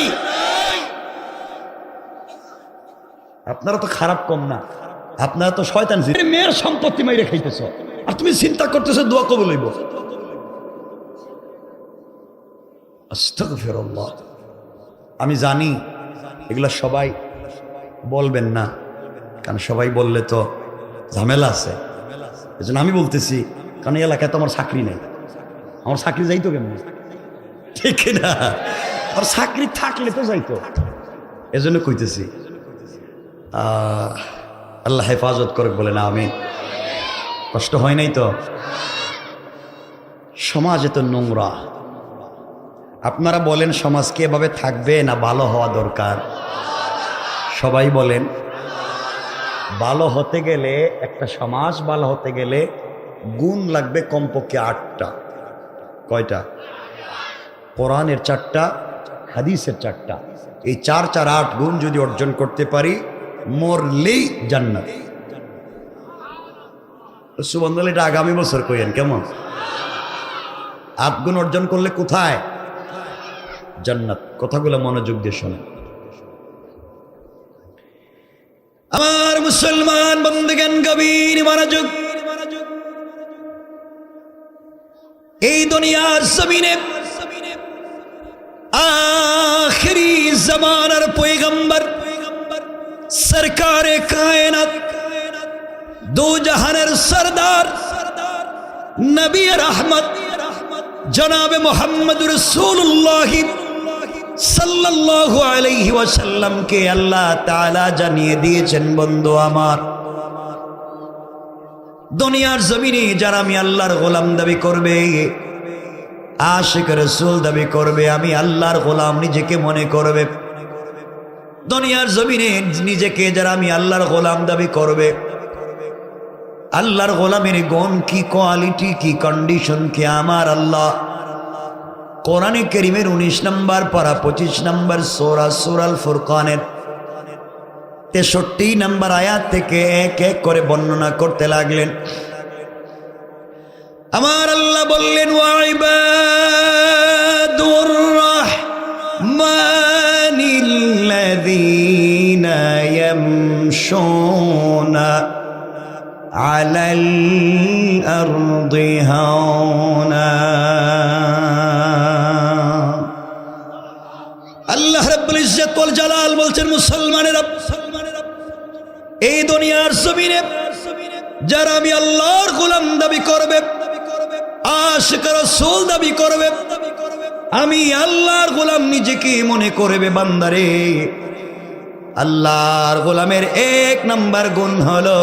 আপনারা তো খারাপ কম না, আপনারা তো শয়তান। মেয়ের সম্পত্তি মাইরে খাইতেছ, আর তুমি চিন্তা করতেছো দোয়া কবুল হইব। আস্তাগফিরুল্লাহ। আমি জানি এগুলা সবাই বলবেন না, কারণ সবাই বললে তো ঝামেলা আছে। এজন্য আমি বলতেছি, কারণ এই এলাকায় তো আমার চাকরি নেই। আমার চাকরি যাইতো কেমন? ঠিক না? আর চাকরি থাকলে তো যাইতো। এজন্য কইতেছি, আল্লাহ হেফাজত করে বলে না আমি। কষ্ট হয় নাই তো? সমাজ এত নোংরা। আপনারা বলেন সমাজকে এভাবে থাকবে না ভালো হওয়া দরকার? সবাই বলেন। ভালো হতে গেলে, একটা সমাজ ভালো হতে গেলে গুণ লাগবে কমপক্ষে 8টা। কয়টা? কোরআনের 4টা, হাদিসের 4টা। এই 4 4 8 গুণ যদি অর্জন করতে পারি, মরলেই জান্নাত। সুবহানাল্লাহ। এটা আগামী বছর কইেন কেমন? 8 গুণ অর্জন করলে কোথায়? জান্নাত। কথাগুলো মনোযোগ দিয়ে শোনেন। আমার মুসলমান বন্ধুগণ, গভীর মনোযোগ। এই দুনিয়ার জমিনে আখিরি জামানার পয়গম্বর, সরকারে কায়নাত, দো জাহানের সরদার, নবী রহমত জনাবে মুহাম্মদ রাসূলুল্লাহ সাল্লাল্লাহু আলাইহি ওয়াসাল্লামকে আল্লাহ তাআলা জানিয়ে দিয়েছেন, বন্ধু আমার, দুনিয়ার জমিনে যারা আমি আল্লাহর গোলাম দাবি করবে, আশিক রাসূল দাবি করবে, আমি আল্লাহর গোলাম নিজেকে মনে করবে, দুনিয়ার জমিনে নিজেকে যারা আমি আল্লাহর গোলাম দাবি করবে, আল্লাহর গোলামের গুণ কি, কোয়ালিটি কি, কন্ডিশন কি, আমার আল্লাহ কোরআনে কারীমের 19 নম্বর পারা 25 নম্বর সূরা সূরাল ফুরকানের 63 নম্বর আয়াত থেকে এক এক করে বর্ণনা করতে লাগলেন। আমার আল্লাহ বললেন, ওয়া ইবাদুর রাহমানিল্লাযীনা ইয়ামশুনা আলাল আরদি হাওনা। আল্লাহ রাব্বুল ইজ্জত ওয়াল জালাল বলছেন, মুসলমানেরা, এই দুনিয়ার জমিনে যারা আমি আল্লাহর গোলাম দাবি করবে, আশিক রাসূল দাবি করবে, আমি আল্লাহর গোলাম নিজেকে মনে করবে, বান্দারে, আল্লাহর গোলামের এক নাম্বার গুণ হলো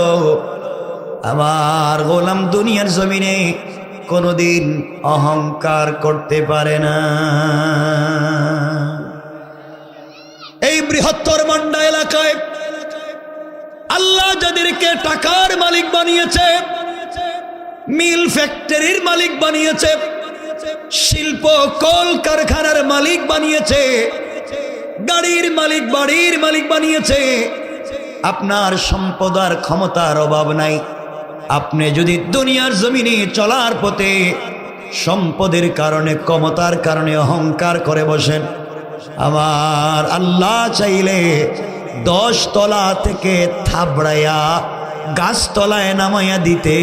আমার গোলাম দুনিয়ার জমিনে কোনোদিন অহংকার করতে পারে না। এই বৃহত্তর মান্ডা এলাকায় আল্লাহ যাদেরকে টাকার মালিক বানিয়েছে, মিল ফ্যাক্টরির মালিক বানিয়েছে, শিল্প কল কারখানার মালিক বানিয়েছে, গাড়ির মালিক, বাড়ির মালিক বানিয়েছে, আপনার সম্পদ আর ক্ষমতার অভাব নাই। আপনি যদি দুনিয়ার জমিনে চলার পথে সম্পদের কারণে, ক্ষমতার কারণে অহংকার করে বসেন, আমার আল্লাহ চাইলে 10 তলা থেকে থাবড়াইয়া গাছতলায় নামাইয়া দিতে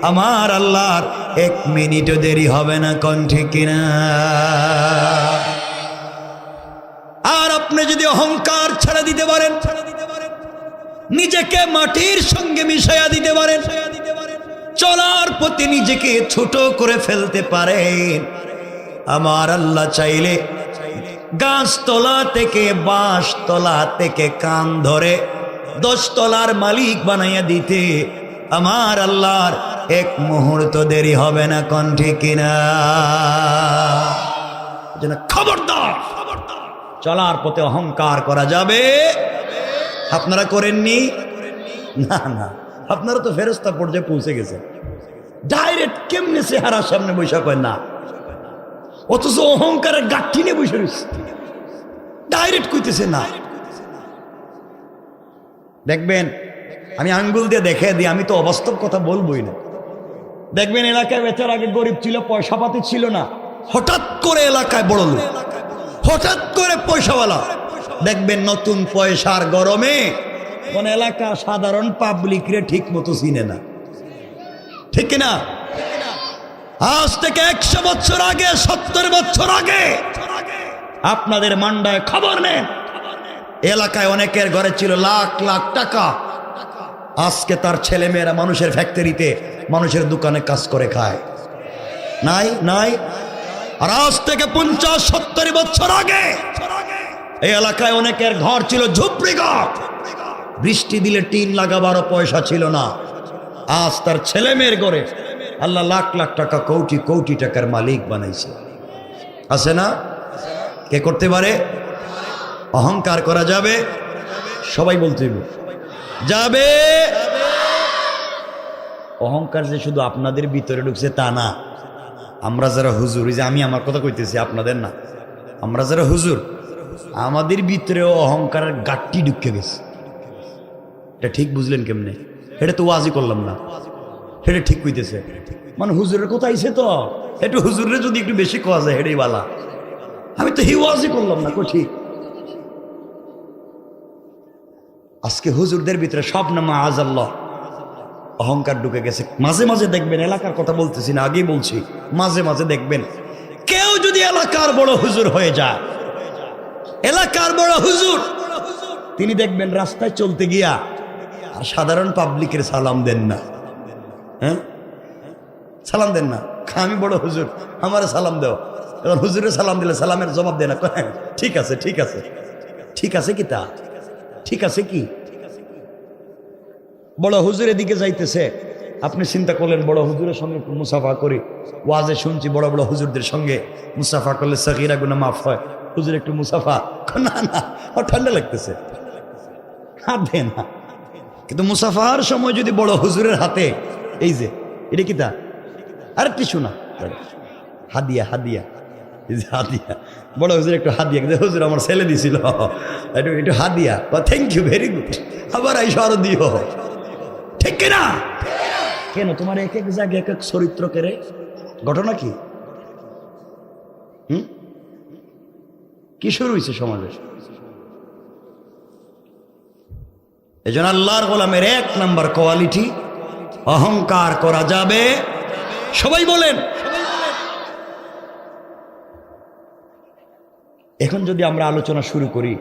আমার আল্লাহর 1 মিনিটও দেরি হবে না। কোন ঠিক কিনা? আর আপনি যদি অহংকার ছেড়ে দিতে পারেন, নিজেকে মাটির সঙ্গে মিশাইয়া দিতে পারেন, চলার পথে নিজেকে ছোট করে ফেলতে পারেন, আমার আল্লাহ চাইলে গাছতলা থেকে, বাঁশতলা থেকে কান ধরে 10 তলার মালিক বানাইয়া দিতে আমার আল্লাহর 1 মুহূর্ত দেরি হবে না। কোন ঠিক কিনা? খবরদার, চলার পথে অহংকার করা যাবে। আপনারা করেননি? না না, আপনারা তো ফেরেশতা পর্যায়ে পৌঁছে গেছে। ডাইরেক্ট কেমনে চেহারার সামনে বৈশা কয় না, অথচ অহংকারের গাঠি নিয়ে বসে রয়েছে, ডাইরেক্ট কইতেছে না। দেখবেন, আমি আঙ্গুল দিয়ে দেখে দিই, আমি তো অবাস্তব কথা বলবোই না। দেখবেন এলাকায় বেচার আগে গরিব ছিল, পয়সা পাতি ছিল না, হঠাৎ করে এলাকায় বড় লোক, হঠাৎ করে পয়সাওয়ালা। দেখবেন নতুন পয়সার গরমে কোন এলাকার সাধারণ পাবলিক রে ঠিক মতো চিনে না, ঠিক কিনা? আজ থেকে 100 বছর আগে, 70 বছর আগে আপনাদের মান্ডায় খবর নেন, এলাকায় অনেকের ঘরে ছিল লাখ লাখ টাকা, আজকে তার ছেলে মেয়েরা মানুষের ফ্যাক্টরিতে, মানুষের দোকানে কাজ করে খায়। নাই নাই। আর আজ থেকে 50-70 বছর আগে এই এলাকায় অনেকের ঘর ছিল ঝুপড়ি ঘর, বৃষ্টি দিলে টিন লাগাবারও পয়সা ছিল না। আজ তার ছেলে মেয়ের ঘরে আল্লাহ লাখ লাখ টাকা, কোটি কোটি টাকার মালিক বানাইছে। আছে না? কে করতে পারে? অহংকার করা যাবে? সবাই বলতে যাবে। অহংকার যে শুধু আপনাদের ভিতরে ঢুকছে তা না, আমরা যারা হুজুর, এই যে আমি আমার কথা কইতেছি, আপনাদের না, আমরা যারা হুজুর, আমাদের ভিতরেও অহংকারের গাঠটি ঢুকে গেছে। এটা ঠিক বুঝলেন কেমনে? এটা তো ওয়াজি করলাম না, এটা ঠিক কইতেছে। মানে হুজুরের কথা আইছে তো, একটু হুজুরের যদি একটু বেশি কোয়া যায় হেডেই বালা। আমি তো হি ওয়াজি করলাম না, ঠিক। আজকে হুজুরদের ভিতরে সব নামা আজাল্লাহ অহংকার ঢুকে গেছে। মাঝে মাঝে দেখবেন, এলাকার কথা বলতেছি না, আগেই বলছি, মাঝে মাঝে দেখবেন কেউ যদি এলাকার বড় হুজুর হয়ে যায়, এলাকার বড় হুজুর, তিনি দেখবেন রাস্তায় চলতে গিয়া আর সাধারণ পাবলিকের সালাম দেন না। হ্যাঁ, সালাম দেন না। আমি বড় হুজুর, আমার সালাম দেও। এবার হুজুরের সালাম দিলে সালামের জবাব দেয় না, ঠিক আছে ঠিক আছে। ঠিক আছে কি? তা ঠিক আছে কি? বড় হুজুরের দিকে যাইতেছে, আপনি চিন্তা করলেন বড় হুজুরের সঙ্গে মুসাফা করি, ওয়াজে শুনছি বড় বড় হুজুরদের সঙ্গে মুসাফা করলে সগীরা গুনাহ মাফ হয়, হুজুর একটু মুসাফা। না না, ঠান্ডা লাগতেছে, হাত দেয় না। কিন্তু মুসাফার সময় যদি বড় হুজুরের হাতে, এই যে এটা কি তা, আরে কিছু না, হাদিয়া হাদিয়া, হাদিয়া, বড় হুজুর একটু হাদিয়া, হুজুর আমার ছেলে দিছিল, একটু হাদিয়া, থ্যাংক ইউ, ভেরি গুড, আবার আইসো আরো দিও, ঠিক কিনা? কেন তোমার এক এক জায়গায় এক এক চরিত্র কেড়ে, ঘটনা কি? কি শুরু হয়েছে সমাজে? এই জন্য আল্লাহর গোলামের 1 নাম্বার কোয়ালিটি, অহংকার করা যাবে। সবাই বলেন। এখন যদি আমরা আলোচনা শুরু করি,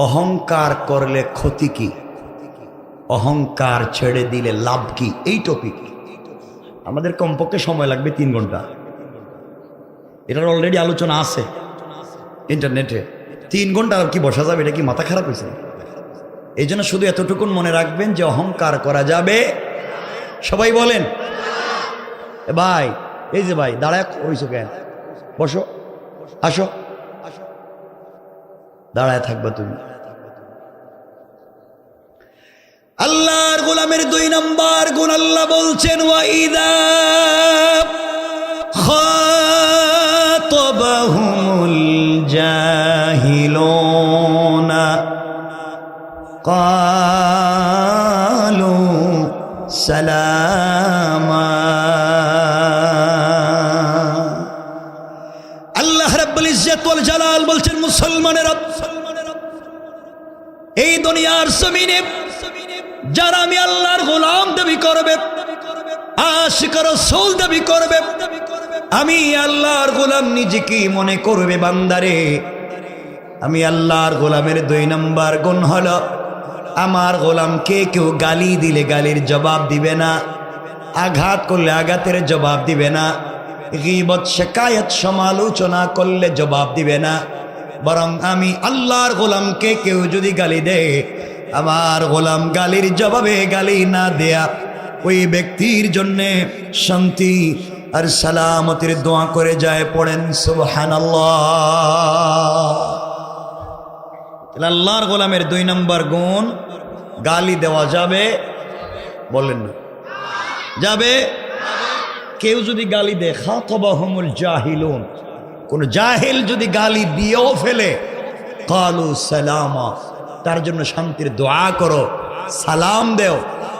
অহংকার করলে ক্ষতি কি, অহংকার ছেড়ে দিলে লাভ কি, এই টপিক আমাদের কমপক্ষে সময় লাগবে 3 ঘন্টা। এটার অলরেডি আলোচনা আছে ইন্টারনেটে। 3 ঘন্টা আর কি বসা যাবে? এটা কি মাথা খারাপ হয়েছে? এই জন্য শুধু এতটুকুন মনে রাখবেন যে অহংকার করা যাবে। সবাই বলেন ভাই, এই যে ভাই দাঁড়ায় হইছো কেন? বসো, আসো, দাঁড়ায় থাকবা তুমি। আল্লাহর গোলামের 2 নম্বর গুণ আল্লাহ বলছেন, ওয়াইদা খাতাবাহুমুল জাহিলুনা ক্বালু সালামা। আল্লাহ রাব্বুল ইজ্জত ওয়াল জালাল বলছেন, মুসলমানেরা, এই দুনিয়ার জমিনে যারা আমি আল্লাহর গোলাম দাবি করবে, আশিক রাসূল দাবি করবে, আমি আল্লাহর গোলাম নিজেকে মনে করবে, বান্দারে আমি আল্লাহর গোলামের 2 নম্বর গুণ হলো, আমার গোলামকে কেউ গালি দিলে গালির জবাব দিবে না, আঘাত করলে আঘাতের জবাব দিবে না, গীবত শিকায়ত সমালোচনা করলে জবাব দিবে না, বরং আমি আল্লাহর গোলামকে কেউ যদি গালি দেয়, আমার গোলাম গালির জবাবে গালি না দেয়া ওই ব্যক্তির জন্যে শান্তি আর সালামতের দোয়া করে যায়। পড়েন সুবহানাল্লাহ। আল্লাহর গোলামের 2 নম্বর গুণ, গালি দেওয়া যাবে? বলেন না যাবে? কেউ যদি গালি দেয়, খাতাবাহুমুল জাহিলুন, কোন জাহেল যদি গালি দিয়েও ফেলে, ক্বালু সালামা, তার জন্য শান্তির দোয়া করো, সালাম দেও।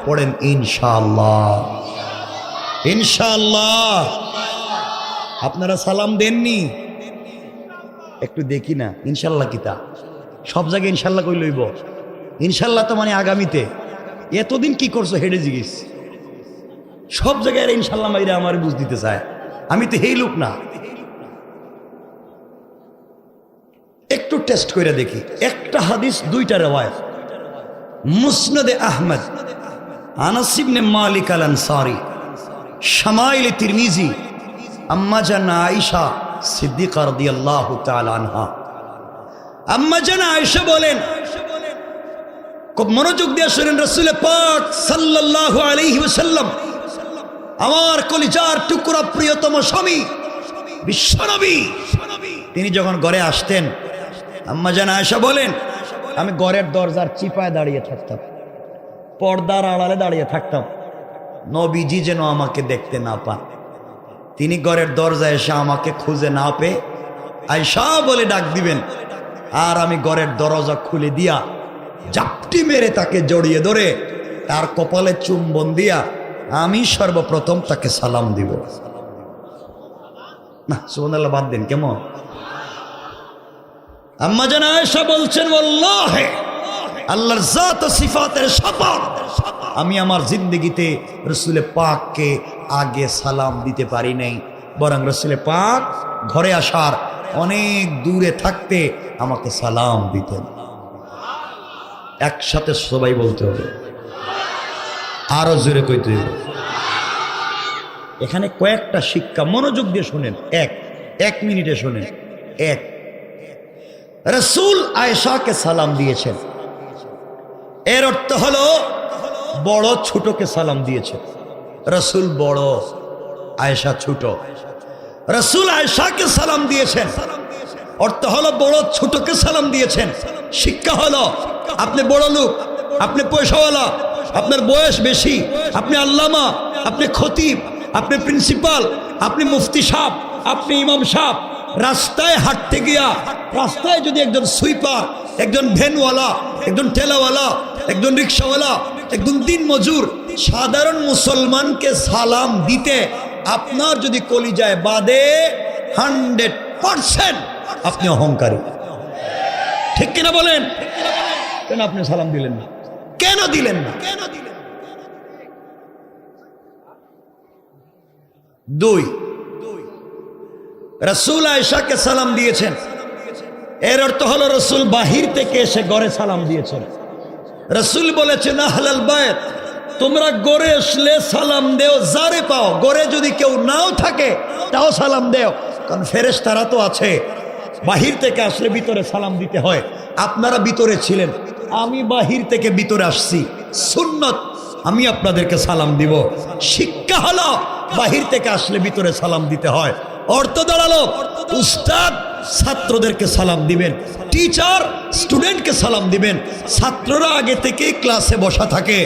পড়েন ইনশাআল্লাহ। ইনশাআল্লাহ। আপনারা সালাম দেননি? একটু দেখি না ইনশাআল্লাহ কিতা। সব জায়গায় ইনশাআল্লাহ কই লইব? ইনশাআল্লাহ তো মানে আগামীতে। এতদিন কি করছো হেডে জিজ্ঞেস, সব জায়গায় ইনশাআল্লাহ মাইরা আমার বুঝ দিতে চায়। আমি তো হেই লোক না। একটু টেস্ট করে দেখি। একটা হাদিস, 2টা riwayat, মুসনাদে আহমদ, আনাস ইবনে মালিক আল আনসারী, শামাইল তিরমিজি, আম্মা জান আয়েশা সিদ্দিকা রাদিয়াল্লাহু তাআলা আনহা। আম্মা জান আয়েশা বলেন, খুব মনোযোগ দিয়ে শুনেন, রাসূল পাক সাল্লাল্লাহু আলাইহি ওয়াসাল্লাম, আমার কলিজার টুকরা প্রিয়তম স্বামী বিশ্বনবী, তিনি যখন ঘরে আসতেন, আম্মা জান আয়েশা বলেন, আমি ঘরের দরজার চিপায় দাঁড়িয়ে থাকতাম, পর্দার আড়ালে দাঁড়িয়ে থাকতাম, নবীজি যেন আমাকে দেখতে না পান। তিনি ঘরের দরজায় এসে আমাকে খুঁজে না পেয়ে আয়েশা বলে ডাক দিবেন, আর আমি ঘরের দরজা খুলে দিয়া জাপটি মেরে তাকে জড়িয়ে ধরে তার কপালে চুম্বন দিয়া আমি সর্বপ্রথম তাকে সালাম দিব। না সুবহানাল্লাহ বাদ দেন, কেমন? আম্মা জান আয়েশা বলছেন, ওয়াল্লাহি, আল্লাহর জাত ও সিফাতের শপথ, আমি আমার জিন্দেগিতে রাসূল পাককে আগে সালাম দিতে পারি নাই, বরং রাসূল পাক ঘরে আসার অনেক দূরে থাকতে আমাকে সালাম দিতেন। একসাথে সবাই বলতে হবে, আরো জোরে কইতে হবে। এখানে কয়েকটা শিক্ষা, মনোযোগ দিয়ে শুনেন, এক মিনিটে শুনেন। এক, রাসূল আয়েশাকে সালাম দিয়েছেন, এর অর্থ হলো বড় ছোটকে সালাম দিয়েছেন। রাসূল বড়, আয়েশা ছোট। রাসূল আয়েশাকে সালাম দিয়েছেন, অর্থ হলো বড় ছোটকে সালাম দিয়েছেন। শিক্ষা হলো, আপনি বড় লোক, আপনি পয়সাওয়ালা, আপনার বয়স বেশি, আপনি আল্লামা, আপনি খতিব, আপনি প্রিন্সিপাল, আপনি মুফতি সাহেব, আপনি ইমাম সাহেব, রাস্তায় হাঁটতে গিয়া রাস্তায় যদি একজন সুইপার, একজন ভ্যানওয়ালা, একজন ঠেলাওয়ালা, একজন রিক্সাওয়ালা, একজন দিন মজুর, সাধারণ মুসলমানকে সালাম দিতে আপনার যদি কলিজায় বাদে 100% আপনি অহংকারী। ঠিক কিনা বলেন? কেন আপনি সালাম দিলেন না? কেন দিলেন না? 2, রাসূল আয়েশাকে সালাম দিয়েছেন, এর অর্থ হলো রসুল বাহির থেকে এসে ঘরে সালাম দিয়েছেন। রসুল বলেছেন আহলাল বাইত, তোমরা গড়ে আসলে সালাম দেও যারে পাও, গড়ে যদি কেউ নাও থাকে তাও সালাম দেও, কারণ ফেরেশতারা তো আছে। বাহির থেকে আসলে ভিতরে সালাম দিতে হয়। আপনারা ভিতরে ছিলেন, আমি বাহির থেকে ভিতরে আসছি, সুন্নত আমি আপনাদেরকে সালাম দিব। শিক্ষা হলো বাহির থেকে আসলে ভিতরে সালাম দিতে হয়। অর্থ দাঁড়ালো উস্তাদ ছাত্রদেরকে সালাম দিবেন, টিচার স্টুডেন্টকে সালাম দিবেন। ছাত্ররা আগে থেকেই ক্লাসে বসা থাকে,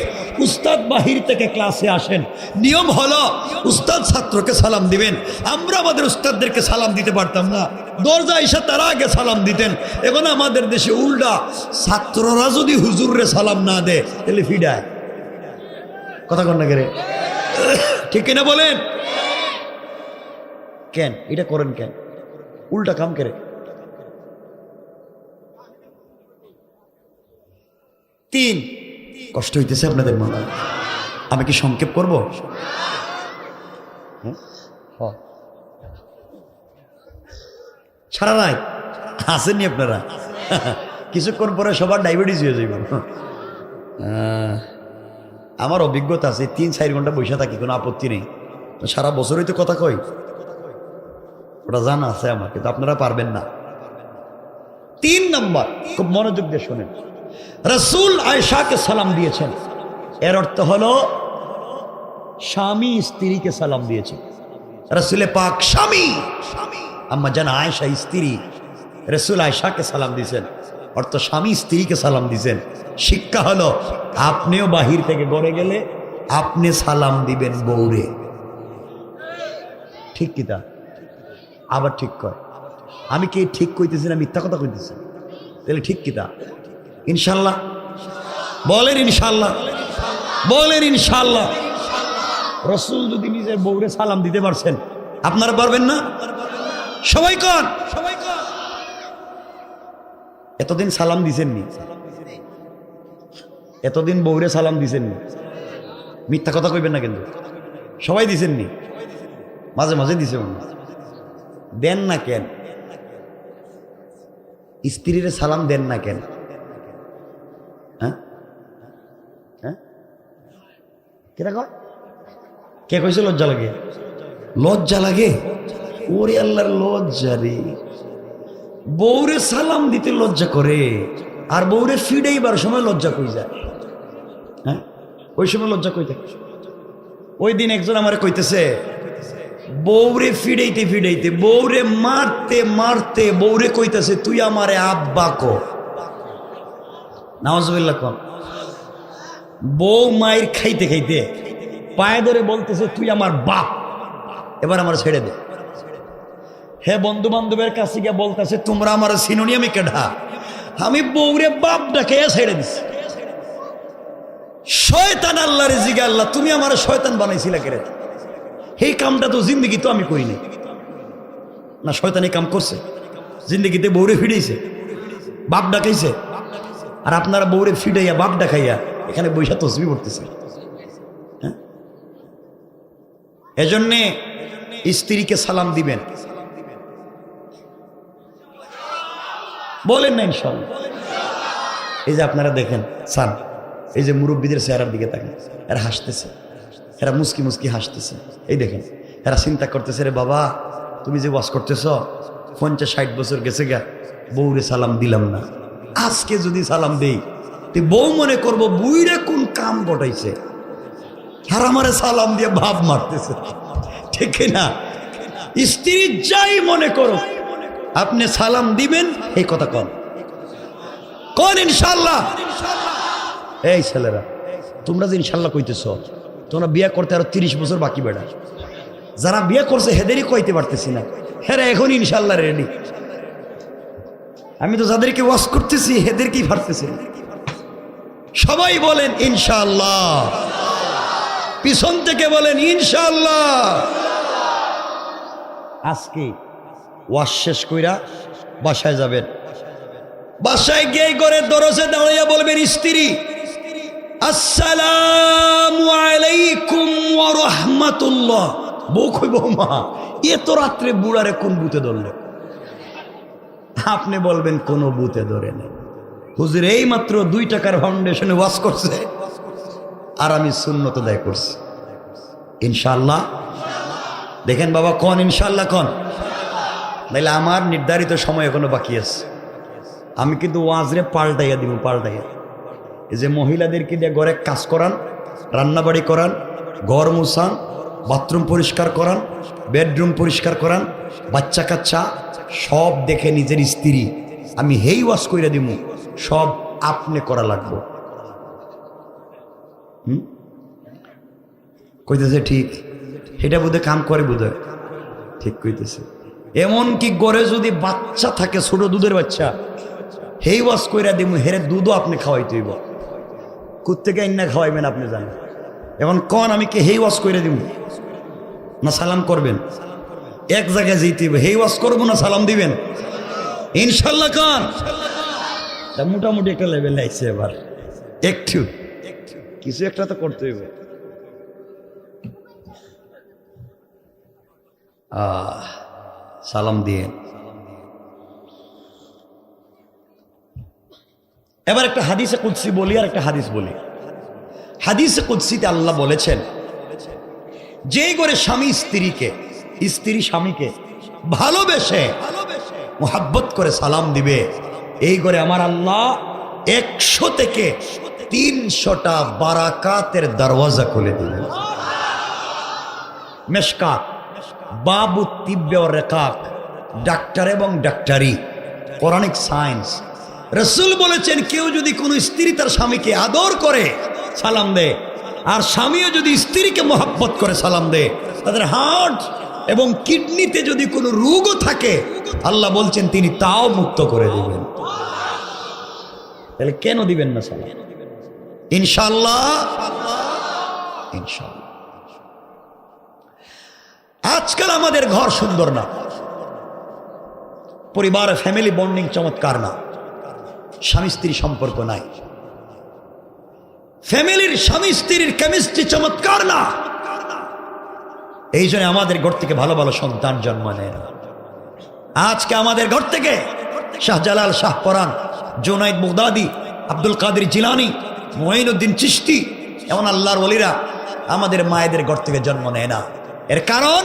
উস্তাদ বাহির থেকে ক্লাসে আসেন। নিয়ম হলো উস্তাদ ছাত্রকে সালাম দিবেন। আমরা আমাদের উস্তাদদেরকে সালাম দিতে পারতাম না, দরজা এসে তারা আগে সালাম দিতেন। এখন আমাদের দেশে উল্টা, ছাত্ররা যদি হুজুররে সালাম না দেয় তাহলে ফিডায়। কথা কন না করে, ঠিক কিনা বলেন? কেন এটা করেন? কেন উল্টা কাম করে? তিন, কষ্ট হইতেছে আপনাদের মনে? আমি কি সংক্ষেপ করব? সারা রাত আসেননি আপনারা? কিছুক্ষণ পরে সবার ডায়াবেটিস হয়ে যাবে। আমার অভিজ্ঞতা আছে, 3-4 ঘন্টা বসে থাকি, কোনো আপত্তি নেই। সারা বছরই তো কথা কই, ওটা জানা আছে আমার, কিন্তু আপনারা পারবেন না। 3 নম্বর, খুব মনোযোগ দিয়ে শোনেন। রাসূল আয়েশাকে সালাম দিয়েছেন, এর অর্থ হলো স্বামী স্ত্রীকে সালাম দিয়েছে। রাসূলে পাক স্বামী, আম্মা জান আয়েশা স্ত্রী, রাসূল আয়েশাকে সালাম দিয়েছেন, অর্থ স্বামী স্ত্রীকে সালাম দিয়েছেন। শিক্ষা হলো আপনিও বাহির থেকে ঘরে গেলে আপনি সালাম দিবেন বউরে। ঠিক কিতা? আবার ঠিক কয়। আমি কি ঠিক কইতেছি না মিথ্যা কথা কইতেছি? তাহলে ঠিক কিতা? ইনশাল্লাহ বলেন, ইনশাল্লাহ বলেন, ইনশাল্লাহ। রসুল যদি নিজের বউরে সালাম দিতে পারছেন, আপনারা পারবেন না? সবাই কন, সবাই কন। এতদিন সালাম দিছেননি? এতদিন বউরে সালাম দিছেননি? মিথ্যা কথা কইবেন না কিন্তু, সবাই দিছেননি? মাঝে মাঝে দিছে। দেন না কেন? স্ত্রীর সালাম দেন না কেন? হ্যাঁ হ্যাঁ, কেটা কয়? কে কইছে লজ্জা লাগে? লজ্জা লাগে? ওরে আল্লাহর লজ্জা রে! বউরে সালাম দিতে লজ্জা করে, আর বউরে ফিডাইবার সময় লজ্জা কই যায়? হ্যাঁ, ওই সময় লজ্জা কই থাকে? ওই দিন একজন আমারে কইতেছে, বউরে ফিডাইতে ফিডাইতে, বউরে মারতে মারতে বউরে কইতেছে তুই আমারে আব্বা কো। নাউজুবিল্লাহ কন। বউ মায়ের খাইতে খাইতে পায়ে ধরে বলতেছে তুই আমার বাপ, এবার আমার ছেড়ে দে। হে বন্ধু বান্ধবের কাছে গিয়ে বলতেছে তোমরা আমার সিনোনিয়ামে কেডা? আমি বউরে বাপ ডাকে ছেড়ে দিছি। শয়তান আল্লাহ রিজিকে, আল্লাহ তুমি আমার শয়তান বানাইছিলা কেরে? এই কামটা তো জিন্দগি তো আমি করিনি না, শয়তান এই কাম করছে। জিন্দগিতে বউরে ফিডাইছে, বাপ ডাকাইছে, আর আপনারা বউরে ফিডাইয়া বাপ ডাকাইয়া এখানে বৈশা তসবিহ পড়তেছে। হ্যাঁ, এজন্যে স্ত্রীকে সালাম দিবেন, বলেন না ইনশাআল্লাহ? এই যে আপনারা দেখেন সান, এই যে মুরব্বীদের চেহারার দিকে তাকান, এরা হাসতেছে, এরা মুস্কি মুস্কি হাসতেছে। এই দেখেন, এরা চিন্তা করতেছে রে বাবা তুমি যে ওয়াজ করতেছ 50-60 বছর গেছে গা, বউরে সালাম দিলাম না, আজকে যদি সালাম দেই তুই বউ মনে করবো বুইরে কোন কাম ঘটাইছে, আর আমারে সালাম দিয়ে ভাব মারতেছে। ঠিক না? স্ত্রী যাই মনে করো, আপনি সালাম দিবেন, এই কথা কন কন ইনশাল্লাহ। এই ছেলেরা তোমরা যে ইনশাল্লাহ কইতেছ, তোমরা বিয়ে করতে আরো 30 বছর বাকি বেড়া। যারা বিয়ে করছে হেদেরই কইতে পারতেছি না, হ্যাঁ এখন ইনশাল্লাহ রেডি। আমি তো যাদেরকে ওয়াজ করতেছি হেদেরকেই পারতেছি না। সবাই বলেন ইনশাল্লাহ, পিছন থেকে বলেন ইনশাল্লাহ। আজকে ওয়াজ শেষ কইরা বাসায় যাবেন, বাসায় গিয়ে করে দরজে দাঁড়াইয়া বলবেন স্ত্রী আসসালামু আলাইকুম ওয়া রাহমাতুল্লাহ। বউ কইব মা এত রাত্রে বুড়ারে কোন বুতে ধরলো? আপনি বলবেন কোনো বুতে ধরে নেই, হুজুর এই মাত্র 2 টাকার ফাউন্ডেশনে ওয়াজ করছে আর আমি সুন্নত আদায় করছি। ইনশাআল্লাহ দেখেন বাবা, কোন ইনশাআল্লাহ কোন, নাইলে আমার নির্ধারিত সময় এখনো বাকি আছে। আমি কিন্তু ওয়াজরে পাল্টাইয়া দিব, পাল্টাইয়া। এই যে মহিলাদেরকে দিয়ে ঘরে কাজ করান, রান্নাবাড়ি করান, ঘর মুছান, বাথরুম পরিষ্কার করান, বেডরুম পরিষ্কার করান, বাচ্চা কাচ্চা সব দেখে নিজের স্ত্রী আমি হেই ওয়াজ কইরা দিব, সব আপনি করা লাগবে। কইতেছে ঠিক, এটা বোধহয় কাম করে, বোধহয় ঠিক কইতেছে। এমনকি ঘরে যদি বাচ্চা থাকে, ছোট দুধের বাচ্চা, হেই ওয়াজ কইরা দিব, হেরে দুধও আপনি খাওয়াইতে হইব। কুত্তেকে না খাওয়াইবেন আপনি জানেন। এখন কন আমি কি হেই ওয়াজ কইরা দিব না সালাম করবেন? এক জায়গায় যেতে হইব, হেই ওয়াজ করবো না সালাম দিবেন? ইনশাল্লাহ কন। মোটামুটি একটা লেভেল লাগছে, এবার একটু কিছু একটা তো করতে হইব। সালাম দিয়ে এবার একটা হাদিসে কুদসি বলি আর একটা হাদিস বলি। হাদিসে কুদসিতে আল্লাহ বলেছেন, যেই করে স্বামী স্ত্রীকে, স্ত্রী স্বামীকে ভালোবেসে মোহাব্বত করে সালাম দিবে, এই করে আমার আল্লাহ 100 থেকে 300টা বারাকাতের দরওয়াজা খুলে দিবেন। মেশকাত, বাবু তিব্বে ও রেকাক, ডাক্তার এবং ডাক্তারি, কোরআনিক সায়েন্স। রাসূল বলেছেন, কেউ যদি কোনো স্ত্রী তার স্বামীকে আদর করে সালাম দেয়, আর স্বামীও যদি স্ত্রীকে মোহাব্বত করে সালাম দেয়, তাদের হার্ট এবং কিডনিতে যদি কোনো রোগও থাকে, আল্লাহ বলছেন তিনি তাও মুক্ত করে দিবেন। তাহলে কেন দিবেন না সালাম? ইনশাআল্লাহ, ইনশাআল্লাহ। আজকাল আমাদের ঘর সুন্দর না, পরিবার ফ্যামিলি বন্ডিং চমৎকার না, স্বামী স্ত্রী সম্পর্ক নাই, ফ্যামিলির স্বামী স্ত্রীর কেমিস্ট্রি চমৎকার না। এই জন্য আমাদের ঘর থেকে ভালো ভালো সন্তান জন্ম নেয় না। আজকে আমাদের ঘর থেকে শাহজালাল, শাহপরান, জুনাইদ বাগদাদি, আব্দুল কাদের জিলানি, মুঈনুদ্দিন চিশতি, এমন আল্লাহর ওলিরা আমাদের মায়েদের ঘর থেকে জন্ম নেয় না। এর কারণ,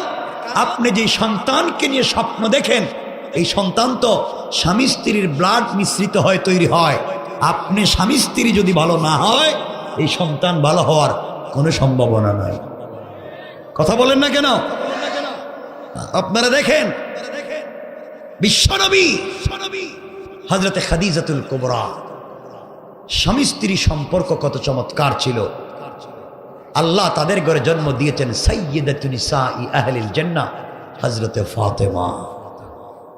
আপনি যে সন্তানকে নিয়ে স্বপ্ন দেখেন, এই সন্তান তো স্বামী স্ত্রীর ব্লাড মিশ্রিত হয়, তৈরি হয়। আপনি স্বামী স্ত্রী যদি ভালো না হয়, এই সন্তান ভালো হওয়ার কোনো সম্ভাবনা নাই। কথা বলেন না কেন? আপনারা দেখেন বিশ্বনবী হযরতে খাদিজাতুল কুবরা, স্বামী স্ত্রী সম্পর্ক কত চমৎকার ছিল। আল্লাহ তাদের ঘরে জন্ম দিয়েছেন সাইয়্যিদাতু নিসাই আহলিল জান্নাহ, হযরতে ফাতেমা।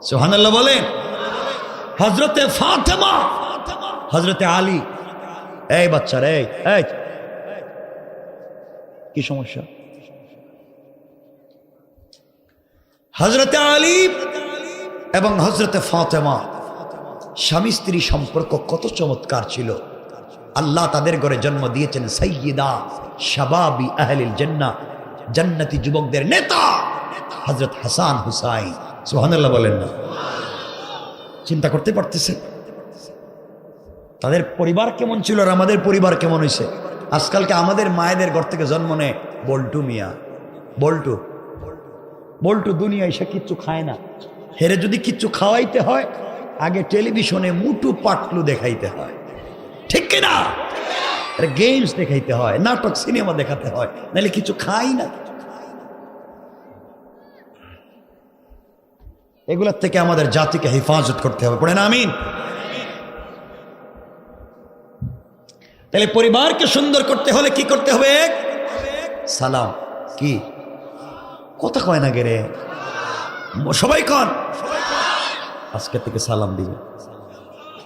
সুবহানাল্লাহ বলেন। হযরতে ফাতেমা, হযরতে আলী। এই বাচ্চারা, এই কি সমস্যা? হযরতে আলী এবং হযরতে ফাতেমা স্বামী স্ত্রী সম্পর্ক কত চমৎকার ছিল। আল্লাহ তাদের ঘরে জন্ম দিয়েছেন সাইয়্যিদা শাবাবি আহলিল জান্নাহ, জান্নাতি যুবকদের নেতা হযরত হাসান হুসাইন। সুবহানাল্লাহ বলেন না? চিন্তা করতে পারতেছে তাদের পরিবার কেমন ছিল আর আমাদের পরিবার কেমন হয়েছে? আজকালকে আমাদের মায়েদের ঘর থেকে জন্ম নেয় বল্টু মিয়া। বল্টু বল্টু দুনিয়ায় সে কিচ্ছু খায় না। হেরে যদি কিচ্ছু খাওয়াইতে হয়, আগে টেলিভিশনে মুটু পাটলু দেখাইতে হয়, ঠিক কিনা? গেমস দেখাইতে হয়, নাটক সিনেমা দেখাতে হয়, নাহলে কিছু খাই না। এগুলোর থেকে আমাদের জাতিকে হেফাজত করতে হবে। পড়েন আমিন। তাহলে পরিবারকে সুন্দর করতে হলে কি করতে হবে? সালাম। কি কথা কয় না গেরে? সবাই কন, আজকে থেকে সালাম দিবে।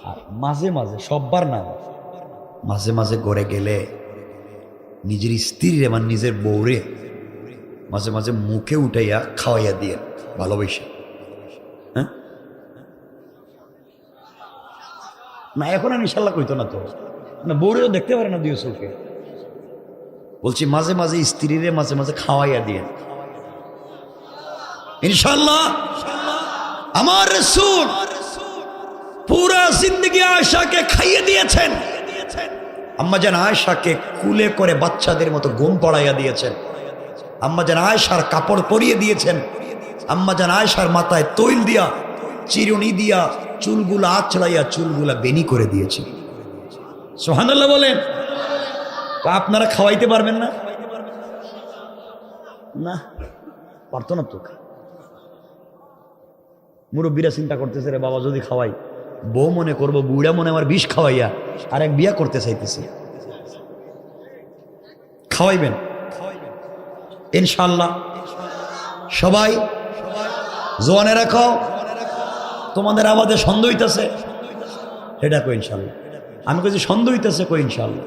আর মাঝে মাঝে, সববার না, মাঝে মাঝে ঘরে গেলে নিজের স্ত্রীর এবং নিজের বউরে মাঝে মাঝে মুখে উঠাইয়া খাওয়াইয়া দিয়ে ভালোবেসে। হ্যাঁ না, এখন আর ইনশাল্লাহ কইতো না তো, না বউরেও দেখতে পারে না দুই চোখে। বলছি মাঝে মাঝে স্ত্রীরে মাঝে মাঝে খাওয়াইয়া দিয়ে ইনশাল্লাহ। আমার রাসূল পুরা জিন্দগি আয়েশাকে খাইয়ে দিয়েছেন। আম্মাজান আয়েশাকে কুলে করে বাচ্চাদের মতো ঘুম পড়াইয়া দিয়েছেন। আম্মাজান আয়েশার কাপড় পরিয়ে দিয়েছেন। আম্মাজান আয়েশার মাথায় তৈল দিয়া, চিরুনি দিয়া চুলগুলা আছড়াইয়া চুলগুলা বেনি করে দিয়েছে। সুবহানাল্লাহ বলেন। আপনারা খাওয়াইতে পারবেন না? না পারতো না তো। মুরব্বীরা চিন্তা করতেছে, রে বাবা যদি খাওয়াই, বউ মনে করবো বুড়া মনে আমার বিষ খাওয়াইয়া আর এক বিয়া করতে চাইতেছে। খাওয়াইবেন ইনশাল্লাহ সবাই। জোয়ানেরা খাও, তোমাদের আওয়াজে সন্দেহ হইতেছে, এটা কই ইনশাল্লাহ। আমি কইছি সন্দেহ হইতেছে, কই ইনশাল্লাহ।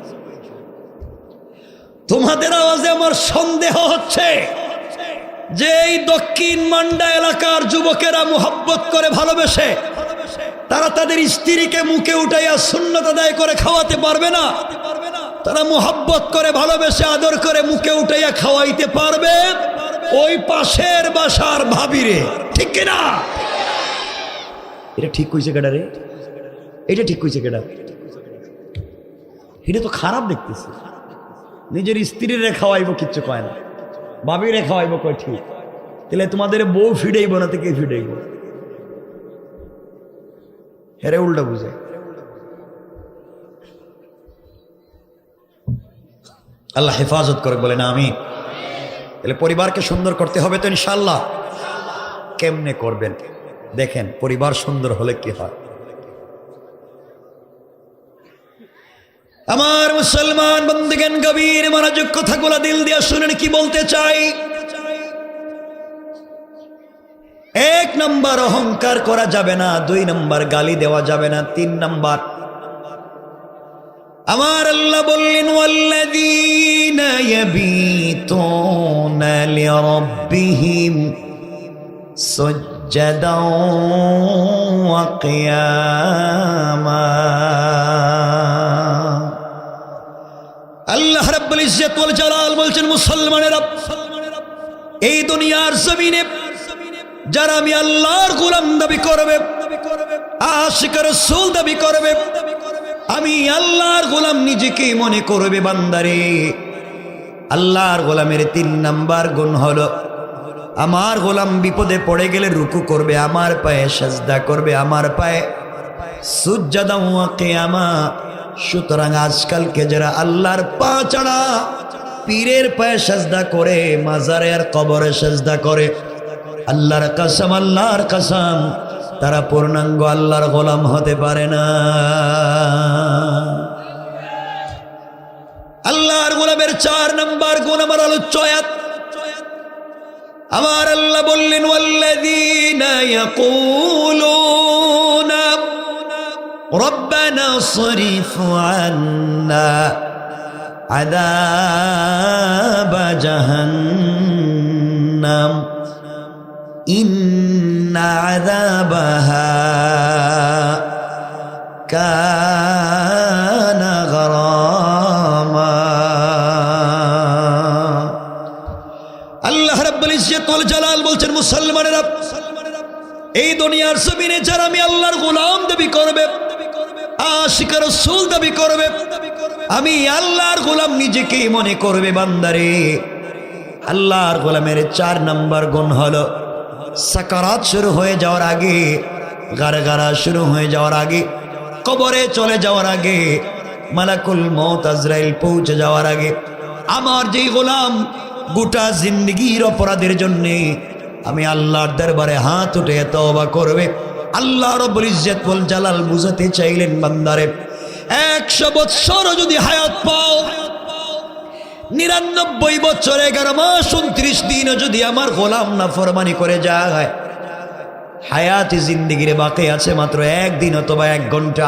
তোমাদের আওয়াজে আমার সন্দেহ হচ্ছে যে এই দক্ষিণ মান্ডা এলাকার যুবকেরা মুহাব্বত করে ভালোবেসে তারা তাদের স্ত্রীকে মুখে উঠাইয়া সুন্নত আদায় করে খাওয়াতে পারবে না। তারা মুহাব্বত করে ভালোবেসে আদর করে মুখে উঠাইয়া খাওয়াইতে পারবে ওই পাশের বাসার ভাবিরে, ঠিক কিনা? এটা ঠিক কইছে কেডা রে? এটা ঠিক কইছে কেডা? এটা তো খারাপ দেখতেছে। নিজের স্ত্রীরে খাওয়াইবো কিচ্ছু কয় না, ভাবিরে খাওয়াইবো কয় ঠিক। তাহলে তোমাদের বউ ফিডাইব না, থেকে ফিডাইব? হেরে উল্টা বুঝে। আল্লাহ হেফাজত করে, বলে না আমি। তাহলে পরিবারকে সুন্দর করতে হবে তো ইনশাআল্লাহ। কেমনে করবেন দেখেন, পরিবার সুন্দর হলে কি হয়। আমার মুসলমান বন্ধুগণ, গভীর মনোযোগ কথাগুলো দিল দিয়ে শুনেন কি বলতে চাই। এক নম্বর অহংকার করা যাবে না, 2 নম্বর গালি দেওয়া যাবে না, 3 নম্বর আমার আল্লাহ বললেন ওয়াল্লাযীনা ইয়াবীতুনা লিরাব্বিহিম সুজদান ওয়া কিয়ামা। আল্লাহ রাব্বুল ইজ্জত ওয়াল জালাল বলছেন, মুসলমানেরা এই দুনিয়ার জমিনে যারা আমি আল্লাহর গোলাম দাবি করবে, আশিক রাসূল দাবি করবে, আমি আল্লাহর গোলাম নিজেকে মনে করবে, বান্দারে আল্লাহর গোলামের 3 নাম্বার গুণ হলো আমার গোলাম বিপদে পড়ে গেলে রুকু করবে, আমার পায়ে সাজদা করবে, আমার পায়ে সুজদা ওয়া কিয়ামা। সুতরাং আজকালকে যারা আল্লাহর পা ছাড়া পীরের পায়ে সাজদা করে, মাজারে আর কবরে সাজদা করে, আল্লাহর কসম, আল্লাহর কসম, তারা পূর্ণাঙ্গ আল্লাহর গোলাম হতে পারে না। আল্লাহর গোলামের 4 নাম্বার গুণ আমার আলোচ্য আয়াত। আমার আল্লাহ বললেন ওয়াল্লাযীনা ইয়াকুলুনা রব্বানা সরিফ আন্না আযাব জাহান্নাম ইন্না আযাবাহা কানা গরামা। আল্লাহ রাব্বুল ইজ্জত ওয়াল জালাল বলছেন, মুসলমানেরা এই দুনিয়ার জমিনে যারা আমি আল্লাহর গোলাম দাবি করবে, আশিক রাসূল দাবি করবে, আমি আল্লাহর গোলাম নিজেকেই মনে করবে, বান্দারে আল্লাহর গোলামের 4 নাম্বার গুণ হলো সাকারাত শুরু হয়ে যাওয়ার আগে, গারগারা শুরু হয়ে যাওয়ার আগে, কবরে চলে যাওয়ার আগে, মালাকুল মউত আজরাইল পৌঁছে যাওয়ার আগে আমার যেই গোলাম গোটা জিন্দগির অপরাধের জন্য আমি আল্লাহর দরবারে হাত উঠে তওবা করবে, আল্লাহ রাব্বুল ইজ্জত ওয়াল জালাল বুঝাতে চাইলেন, বান্দারে 100 বছর যদি হায়াত পাও, 99 বছর 11 মাস 29 দিনও যদি আমার গোলাম নাফরমানি করে যায়, হায়াতে জিন্দেগির বাকি আছে মাত্র 1 দিন অথবা 1 ঘন্টা,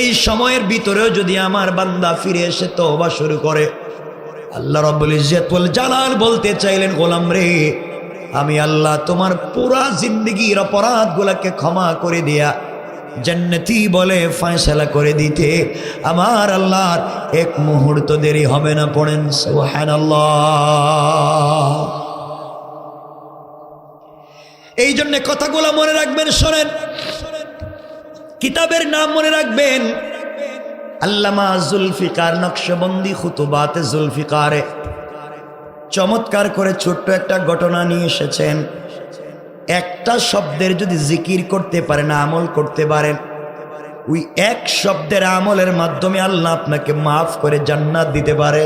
এই সময়ের ভিতরেও যদি আমার বান্দা ফিরে এসে তওবা শুরু করে, আল্লাহ রাব্বুল ইজ্জত ওয়াল জালাল বলতে চাইলেন, গোলাম রে আমি আল্লাহ তোমার পুরা জিন্দেগির অপরাধগুলোকে ক্ষমা করে দিয়া জান্নাতি বলে ফয়সালা করে দিতে আমার আল্লাহর 1 মুহূর্ত দেরি হবে না। পড়েন সুবহানাল্লাহ। এই জন্য কথাগুলো মনে রাখবেন, শোনেন। কিতাবের নাম মনে রাখবেন, আল্লামা জুলফিকার নকশবন্দি খুতুবাতে জুলফিকারে চমৎকার করে ছোট্ট একটা ঘটনা নিয়ে এসেছেন। একটা শব্দের যদি জিকির করতে পারেন, আমল করতে পারেন, ওই এক শব্দের আমলের মাধ্যমে আল্লাহ আপনাকে মাফ করে জান্নাত দিতে পারে।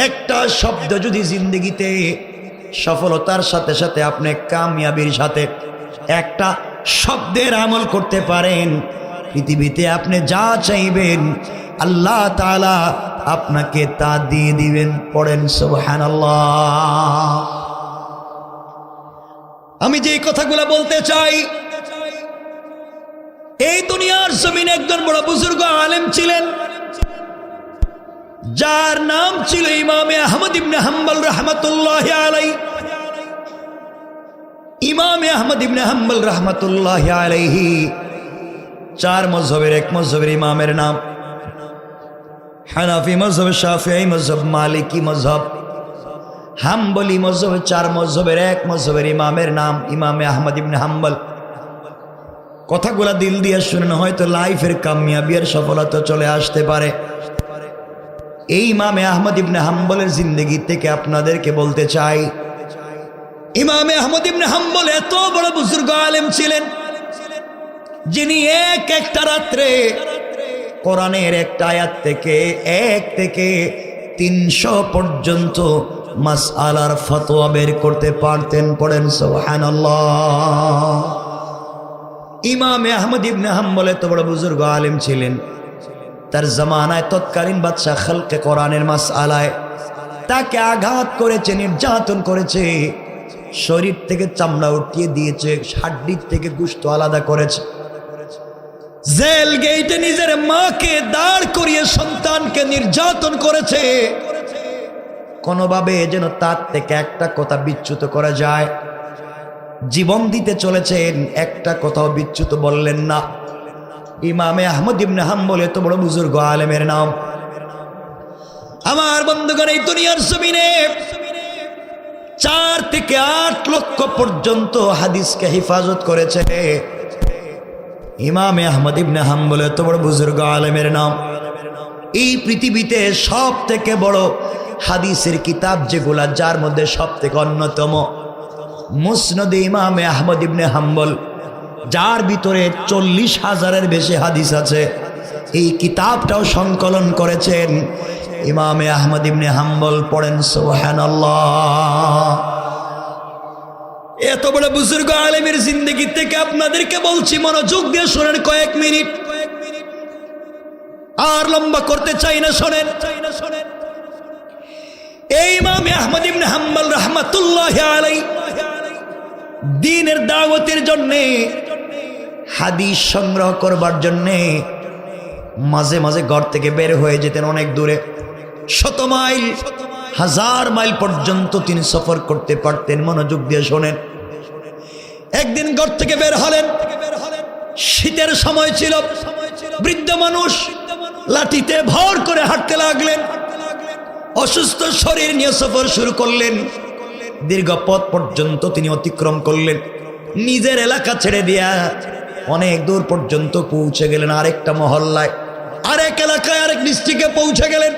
একটা শব্দ যদি জিন্দগিতে সফলতার সাথে সাথে আপনি কামিয়াবির সাথে একটা শব্দের আমল করতে পারেন, পৃথিবীতে আপনি যা চাইবেন আল্লাহ তাআলা আপনাকে তা দিয়ে দিবেন। পড়েন সুবহানাল্লাহ। আমি যে কথাগুলো বলতে চাই, এই দুনিয়ার জমিনে একজন বড় বুজুর্গ আলেম ছিলেন, যার নাম ছিল ইমামে আহমদ ইবনে হাম্বল রাহমাতুল্লাহি আলাইহি। ইমামে আহমদ ইবনে হাম্বল রাহমাতুল্লাহি আলাইহি চার মযহবের এক মযহবের ইমামের নাম। হানাফি মযহব, শাফিঈ মযহব, মালিকি মযহব, হাম্বলি মযহব, চার মযহবের এক মযহবের ইমামের নাম ইমামে আহমদ ইবনে হাম্বল। কথাগুলা দিল দিয়ে শুনেন, হয়তো লাইফের কামিয়াবি আর সফলতা চলে আসতে পারে। এই ইমামে আহমদ ইবনে হাম্বলের জিন্দেগি থেকে আপনাদেরকে বলতে চাই, ইমামে আহমদ ইবনে হাম্বল এত বড় বুজুর্গ আলেম ছিলেন, যিনি একটা রাত্রে কোরআনের একটা আয়াত থেকে 1 থেকে 300 পর্যন্ত মাসআলার ফতোয়া বের করতে পারতেন। পড়েন সুবহানাল্লাহ। ইমামে আহমদ ইবনে হাম্বল এত বড় বুজুর্গ আলেম ছিলেন, তার জামানায় তৎকালীন বাদশা খালকে কোরআনের মাসআলায় তাকে আঘাত করেছে, নির্যাতন করেছে, শরীর থেকে চামড়া উঠিয়ে দিয়েছে, হাড্ডির থেকে গোশত আলাদা করেছে, জেল গেটে নিজের মাকে দাঁড় করিয়ে সন্তানকে নির্যাতন করেছে। কোনোভাবে যেন তার থেকে একটা কথা বিচ্যুত করা যায়, জীবন দিতে চলেছেন, একটা কথাও বিচ্যুত বললেন না। ইমামে আহমদ ইবনে হাম্বল এত বড় বুজুর্গ আলেমের নাম। আমার বন্ধুগণ, এই দুনিয়ার জমিনে 4 থেকে 8 লক্ষ পর্যন্ত হাদিসকে হেফাজত করেছে। ইমামে আহমদ ইবনে হাম্বল এত বড় বুজুর্গ আলেমের নাম। এই পৃথিবীতে সব থেকে বড় হাদিসের কিতাব যেগুলা, যার মধ্যে সব থেকে অন্যতম মুসনাদে ইমামে আহমদ ইবনে হাম্বল, যার ভিতরে 40,000-এর বেশি হাদিস আছে। এই কিতাবটাও সংকলন করেছেন ইমামে আহমদ ইবনে হাম্বল। পড়েন সুবহানাল্লাহ। এত বড় বুজুর্গ আলেমের জিন্দেগি থেকে আপনাদেরকে বলছি, মনোযোগ দিয়ে শোনেন কয়েক মিনিট, আর লম্বা করতে চাই না, শোনেন। এই ইমামে আহমদ ইবনে হাম্বল রাহমাতুল্লাহি আলাইহি দ্বীনের দাওয়াতের জন্য, হাদিস সংগ্রহ করবার জন্য মাঝে মাঝে ঘর থেকে বের হয়ে যেতেন অনেক দূরে, 100 মাইল 1000 মাইল পর্যন্ত তিনি সফর করতে পারতেন। মনোযোগ দিয়ে শোনেন। একদিন ঘর থেকে বের হলেন, শীতের সময় ছিল, বৃদ্ধ মানুষ লাঠিতে ভর করে হাঁটতে লাগলেন, অসুস্থ শরীর নিয়ে সফর শুরু করলেন। দীর্ঘ পথ পর্যন্ত তিনি অতিক্রম করলেন, নিজের এলাকা ছেড়ে দিয়া অনেক দূর পর্যন্ত পৌঁছে গেলেন, আরেকটা মহল্লায়, আরেক এলাকায়, আরেক ডিস্ট্রিক্টে পৌঁছে গেলেন।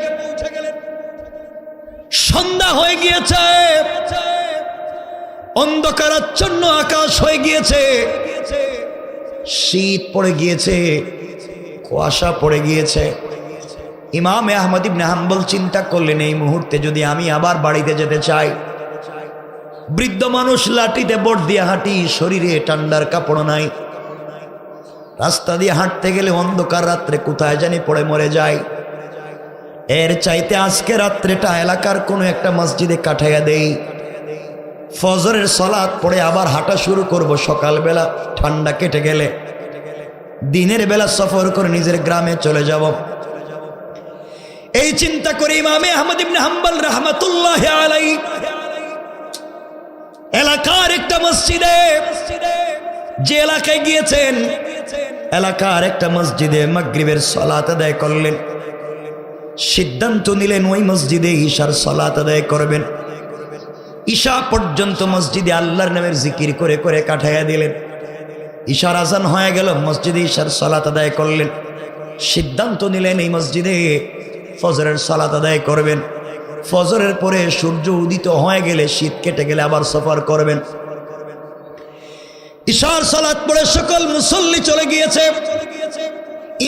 সন্ধ্যা হয়ে গিয়েছে, অন্ধকারাচ্ছন্ন আকাশ হয়ে গিয়েছে, শীত পড়ে গিয়েছে, কুয়াশা পড়ে গিয়েছে। ইমামে আহমদ ইবনে হাম্বল চিন্তা করলেন, এই মুহূর্তে যদি আমি আবার বাড়িতে যেতে চাই। বৃদ্ধ মানুষ লাঠিতে বোট দিয়ে হাঁটি, শরীরে ঠান্ডার কাপড় নাই, রাস্তা দিয়ে হাঁটতে গেলে অন্ধকার রাত্রে কোথায় জানি পড়ে মরে যায়। এর চাইতে আজকে রাত্রেটা এলাকার কোনো একটা মসজিদে কাটাইয়া দেই, ফজরের সালাত পড়ে আবার হাঁটা শুরু করব, সকালবেলা ঠান্ডা কেটে গেলে দিনের বেলা সফর করে নিজের গ্রামে চলে যাব। এই চিন্তা করে ইমামে আহমদ ইবনে হাম্বল রাহমাতুল্লাহি আলাইহি এলাকার একটা মসজিদে, যে এলাকায় গিয়েছেন, এলাকার একটা মসজিদে মাগরিবের সালাত আদায় করলেন। সিদ্ধান্ত নিলেন ওই মসজিদে ঈশার সালাত আদায় করবেন। ঈশা পর্যন্ত মসজিদে আল্লাহর নামের জিকির করে করে কাটাইয়া দিলেন। ঈশার আজান হয়ে গেল, মসজিদে ঈশার সালাত আদায় করলেন। সিদ্ধান্ত নিলেন এই মসজিদে ফজরের সালাত আদায় করবেন। ফজরের পরে সূর্য উদিত হয়ে গেলে, শীত কেটে গেলে আবার সফর করবেন। ঈশার সালাত পড়ে সকল মুসল্লি চলে গিয়েছে।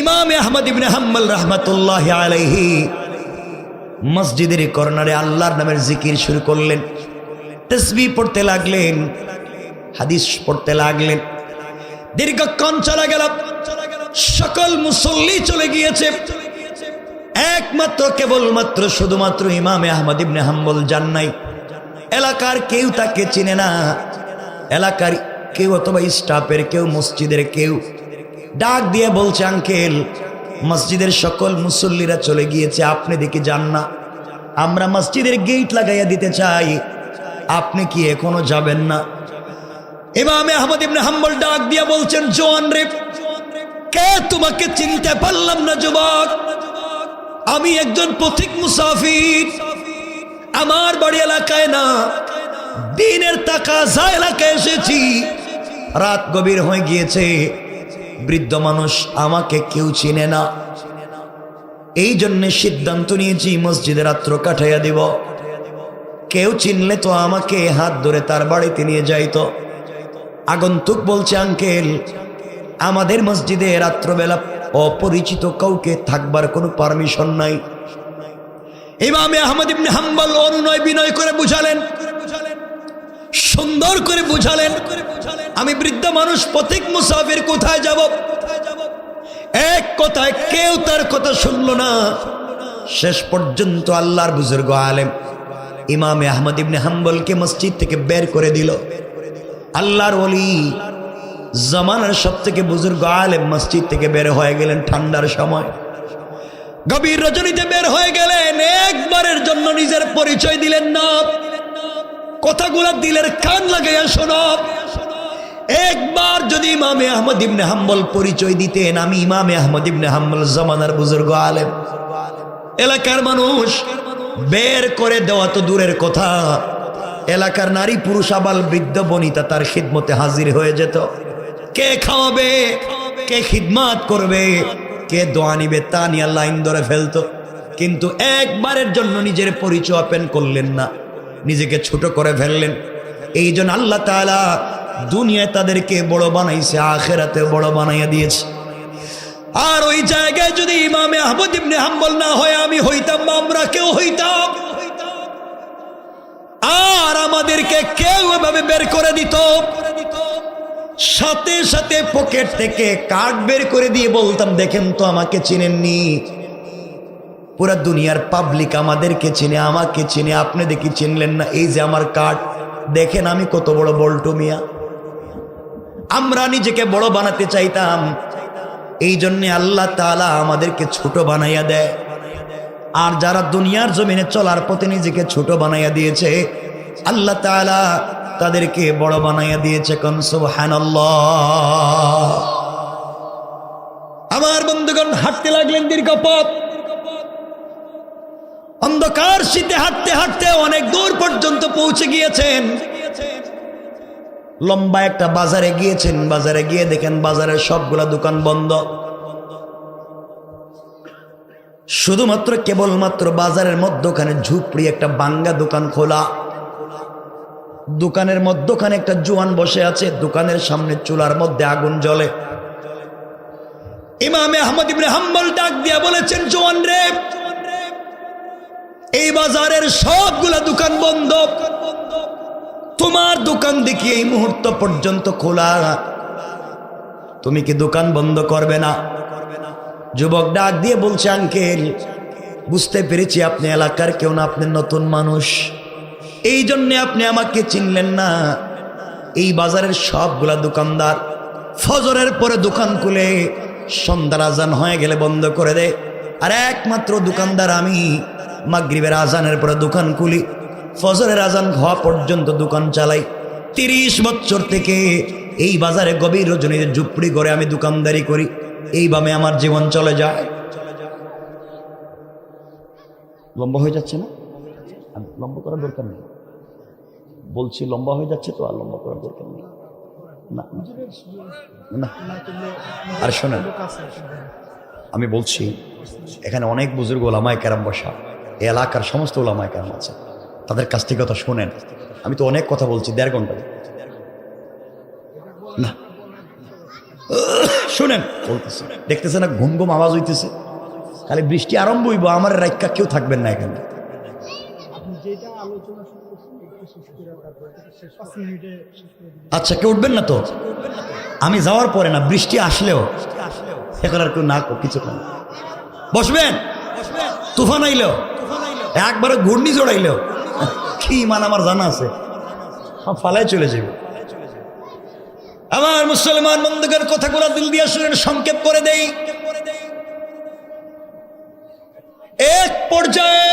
ইমাম আহমদ ইবনে হাম্বল রাহমাতুল্লাহি আলাইহি মসজিদের কর্নারে আল্লাহর নামের জিকির শুরু করলেন। তাসবিহ পড়তে লাগলেন, হাদিস পড়তে লাগলেন। দীর্ঘক্ষণ চলে গেল, সকল মুসল্লি চলে গিয়েছে। একমাত্র কেবলমাত্র শুধুমাত্র ইমাম আহমদ ইবনে হাম্বল যান নাই। এলাকার কেউ তাকে চিনে না। এলাকার কেউ অথবা স্টাফের কেউ, মসজিদের কেউ ডাক দিয়ে বলছে, আঙ্কেল, মসজিদের সকল মুসল্লিরা চলে গিয়েছে, আপনি দেখি যান না? আমরা মসজিদের গেট লাগাইয়া দিতে চাই, আপনি কি এখনো যাবেন না? ইমাম আহমদ ইবনে হাম্বল ডাক দিয়া বলছেন, জোয়ান রে, কে তোমাকে চিনতে পারলাম না যুবক। আমি একজন পথিক মুসাফির, আমার বাড়ি এলাকায় না, দিনের তাকাজা এলাকায় এসেছি। রাত গভীর হয়ে গিয়েছে, বৃদ্ধ মানুষ, আমাকে কেউ চিনে না। এই জন্য সিদ্ধান্ত নিয়েছি মসজিদে রাত্র কাটাইয়া দিব। কেউ চিনলে তো আমাকে হাত ধরে তার বাড়িতে নিয়ে যাইতো। আগন্তুক বলছে, আঙ্কেল, আমাদের মসজিদে রাত্রবেলা অপরিচিত কাউকে থাকবার কোনো পারমিশন নাই। ইমাম আহমদ ইবনে হাম্বল অনুনয় বিনয় করে বুঝালেন, সুন্দর করে বুঝালেন, আমি বৃদ্ধ মানুষ, পথিক মুসাফির, কোথায় যাব? এক কথায় কেউ তার কথা শুনল না। শেষ পর্যন্ত আল্লাহর বুজুর্গ আলেম ইমাম আহমদ ইবনে হাম্বলকে মসজিদ থেকে বের করে দিল। আল্লাহর ওলি, জামানার সব থেকে বুজুর্গ আলেম মসজিদ থেকে বের হয়ে গেলেন ঠান্ডার সময়। গভীর রজনীতে বের হয়ে গেলেন, একবারের জন্য নিজের পরিচয় দিলেন না। কথাগুলো দিলের কান লাগাইয়া শোনো। একবার যদি ইমাম আহমদ ইবনে হাম্বল পরিচয় দিতেন, আমি ইমাম আহমদ ইবনে হাম্বল জামানার বুজুর্গ আলেম। এলাকার মানুষ বের করে দেওয়া তো দূরের কথা, এলাকার নারী পুরুষ আবাল বৃদ্ধ বনিতা তার খিদমতে হাজির হয়ে যেত। কে খাওয়াবে, কে খিদমত করবে, কে দোয়া নিবে, তা নিয়ে লাইন ধরে ফেলতো। কিন্তু একবারের জন্য নিজের পরিচয় ওপেন করলেন না, নিজেকে ছোট করে ফেললেন। এই জন্য আল্লাহ তাআলা দুনিয়ায় তাদেরকে বড় বানাইছে, আখিরাতে বড় বানাইয়া দিয়েছে। আর ওই জায়গায় যদি ইমাম আহমদ ইবনে হাম্বল না হয় আমি হইতাম, আমরা কেউ হইতাম, আর আমাদেরকে কেউ এভাবে বের করে দিত। সাথে সাথে পকেট থেকে কার্ড বের করে দিয়ে বলতাম, দেখেন তো আমাকে চিনেননি? পুরা দুনিয়ার পাবলিক আমাদেরকে চিনে, আমাকে চিনে, আপনি দেখি চিনলেন না? এই যে আমার কার্ড, দেখেন আমি কত বড় বল্টু মিয়া। আমরা নিজেকে বড় বানাতে চাইতাম, এই জন্যে আল্লাহ তাআলা আমাদেরকে ছোট বানাইয়া দেয়। আর যারা দুনিয়ার জমিনে চলার পথে নিজেকে ছোট বানাইয়া দিয়েছে, আল্লাহ তাআলা তাদেরকে বড় বানাইয়া দিয়েছে। কোন সুবহানাল্লাহ। আমার বন্ধুগণ হাঁটতে লাগলেন দীর্ঘ পথ। অন্ধকার শীতে হাঁটতে হাঁটতে অনেক দূর পর্যন্ত পৌঁছে গিয়েছেন। লম্বা একটা বাজারে গিয়েছেন। বাজারে গিয়ে দেখেন বাজারের সবগুলা দোকান বন্ধ। শুধুমাত্র কেবলমাত্র বাজারের মধ্যখানে ঝুপড়ি একটা বাঙ্গা দোকান খোলা। দোকানের মধ্যখানে একটা জোয়ান বসে আছে, দোকানের সামনে চুলার মধ্যে আগুন জ্বলে। ইমাম আহমদ ইবনে হাম্বল ডাক দিয়া বলেছেন, জোয়ান রে, এই বাজারের সবগুলা দোকান বন্ধ, তোমার দোকান দেখি এই মুহূর্ত পর্যন্ত খোলা, তুমি কি দোকান বন্ধ করবে না? যুবক ডাক দিয়ে বলছে, আঙ্কেল, বুঝতে পেরেছি আপনি এলাকার কেউ না, আপনি নতুন মানুষ, এই জন্যে আপনি আমাকে চিনলেন না। এই বাজারের সবগুলা দোকানদার ফজরের পরে দোকান খুলে সন্ধ্যার আজান হয়ে গেলে বন্ধ করে দেয়। আর একমাত্র দোকানদার আমি, মাগরিবের আজানের পরে দোকান খুলি, ফজরের আজান হওয়া পর্যন্ত দোকান চালাই। 30 বছর থেকে এই বাজারে গভীর রজনীতে ঝুপড়ি করে আমি দোকানদারি করি। এইভাবে আমার জীবন চলে যায়। লম্বা হয়ে যাচ্ছে না? লম্বা করার দরকার নেই, বলছি লম্বা হয়ে যাচ্ছে তো, আর লম্বা করার দরকার নেই। না না। আর শোনেন, আমি বলছি এখানে অনেক বুজুর্গ ওলামায়ে কেরাম বসা, এই এলাকার সমস্ত ওলামায়ে কেরাম আছে, তাদের কাছ থেকে কথা শোনেন। আমি তো অনেক কথা বলছি, 1.5 ঘন্টা না। শুনেন বলতেছে, দেখতেছে না ঘুম ঘুম আওয়াজ হইতেছে, খালি বৃষ্টি আরম্ভ হইব, আমার রাইকা কেউ থাকবেন না এখানে। আচ্ছা, কেউ উঠবেন না তো? আমি যাওয়ার পরে না, বৃষ্টি আসলেও এখন আর কেউ না কিছু না, বসবেন। তুফান আইলেও, একবারে ঘূর্ণি জড়াইলেও কি মান আমার জানা আছে, সব ফালায় চলে যাবে। আমার মুসলমান বন্ধুদের কথাগুলো দিল দিয়ে শুনেন, সংক্ষেপ করে দেই। এক পর্যায়ে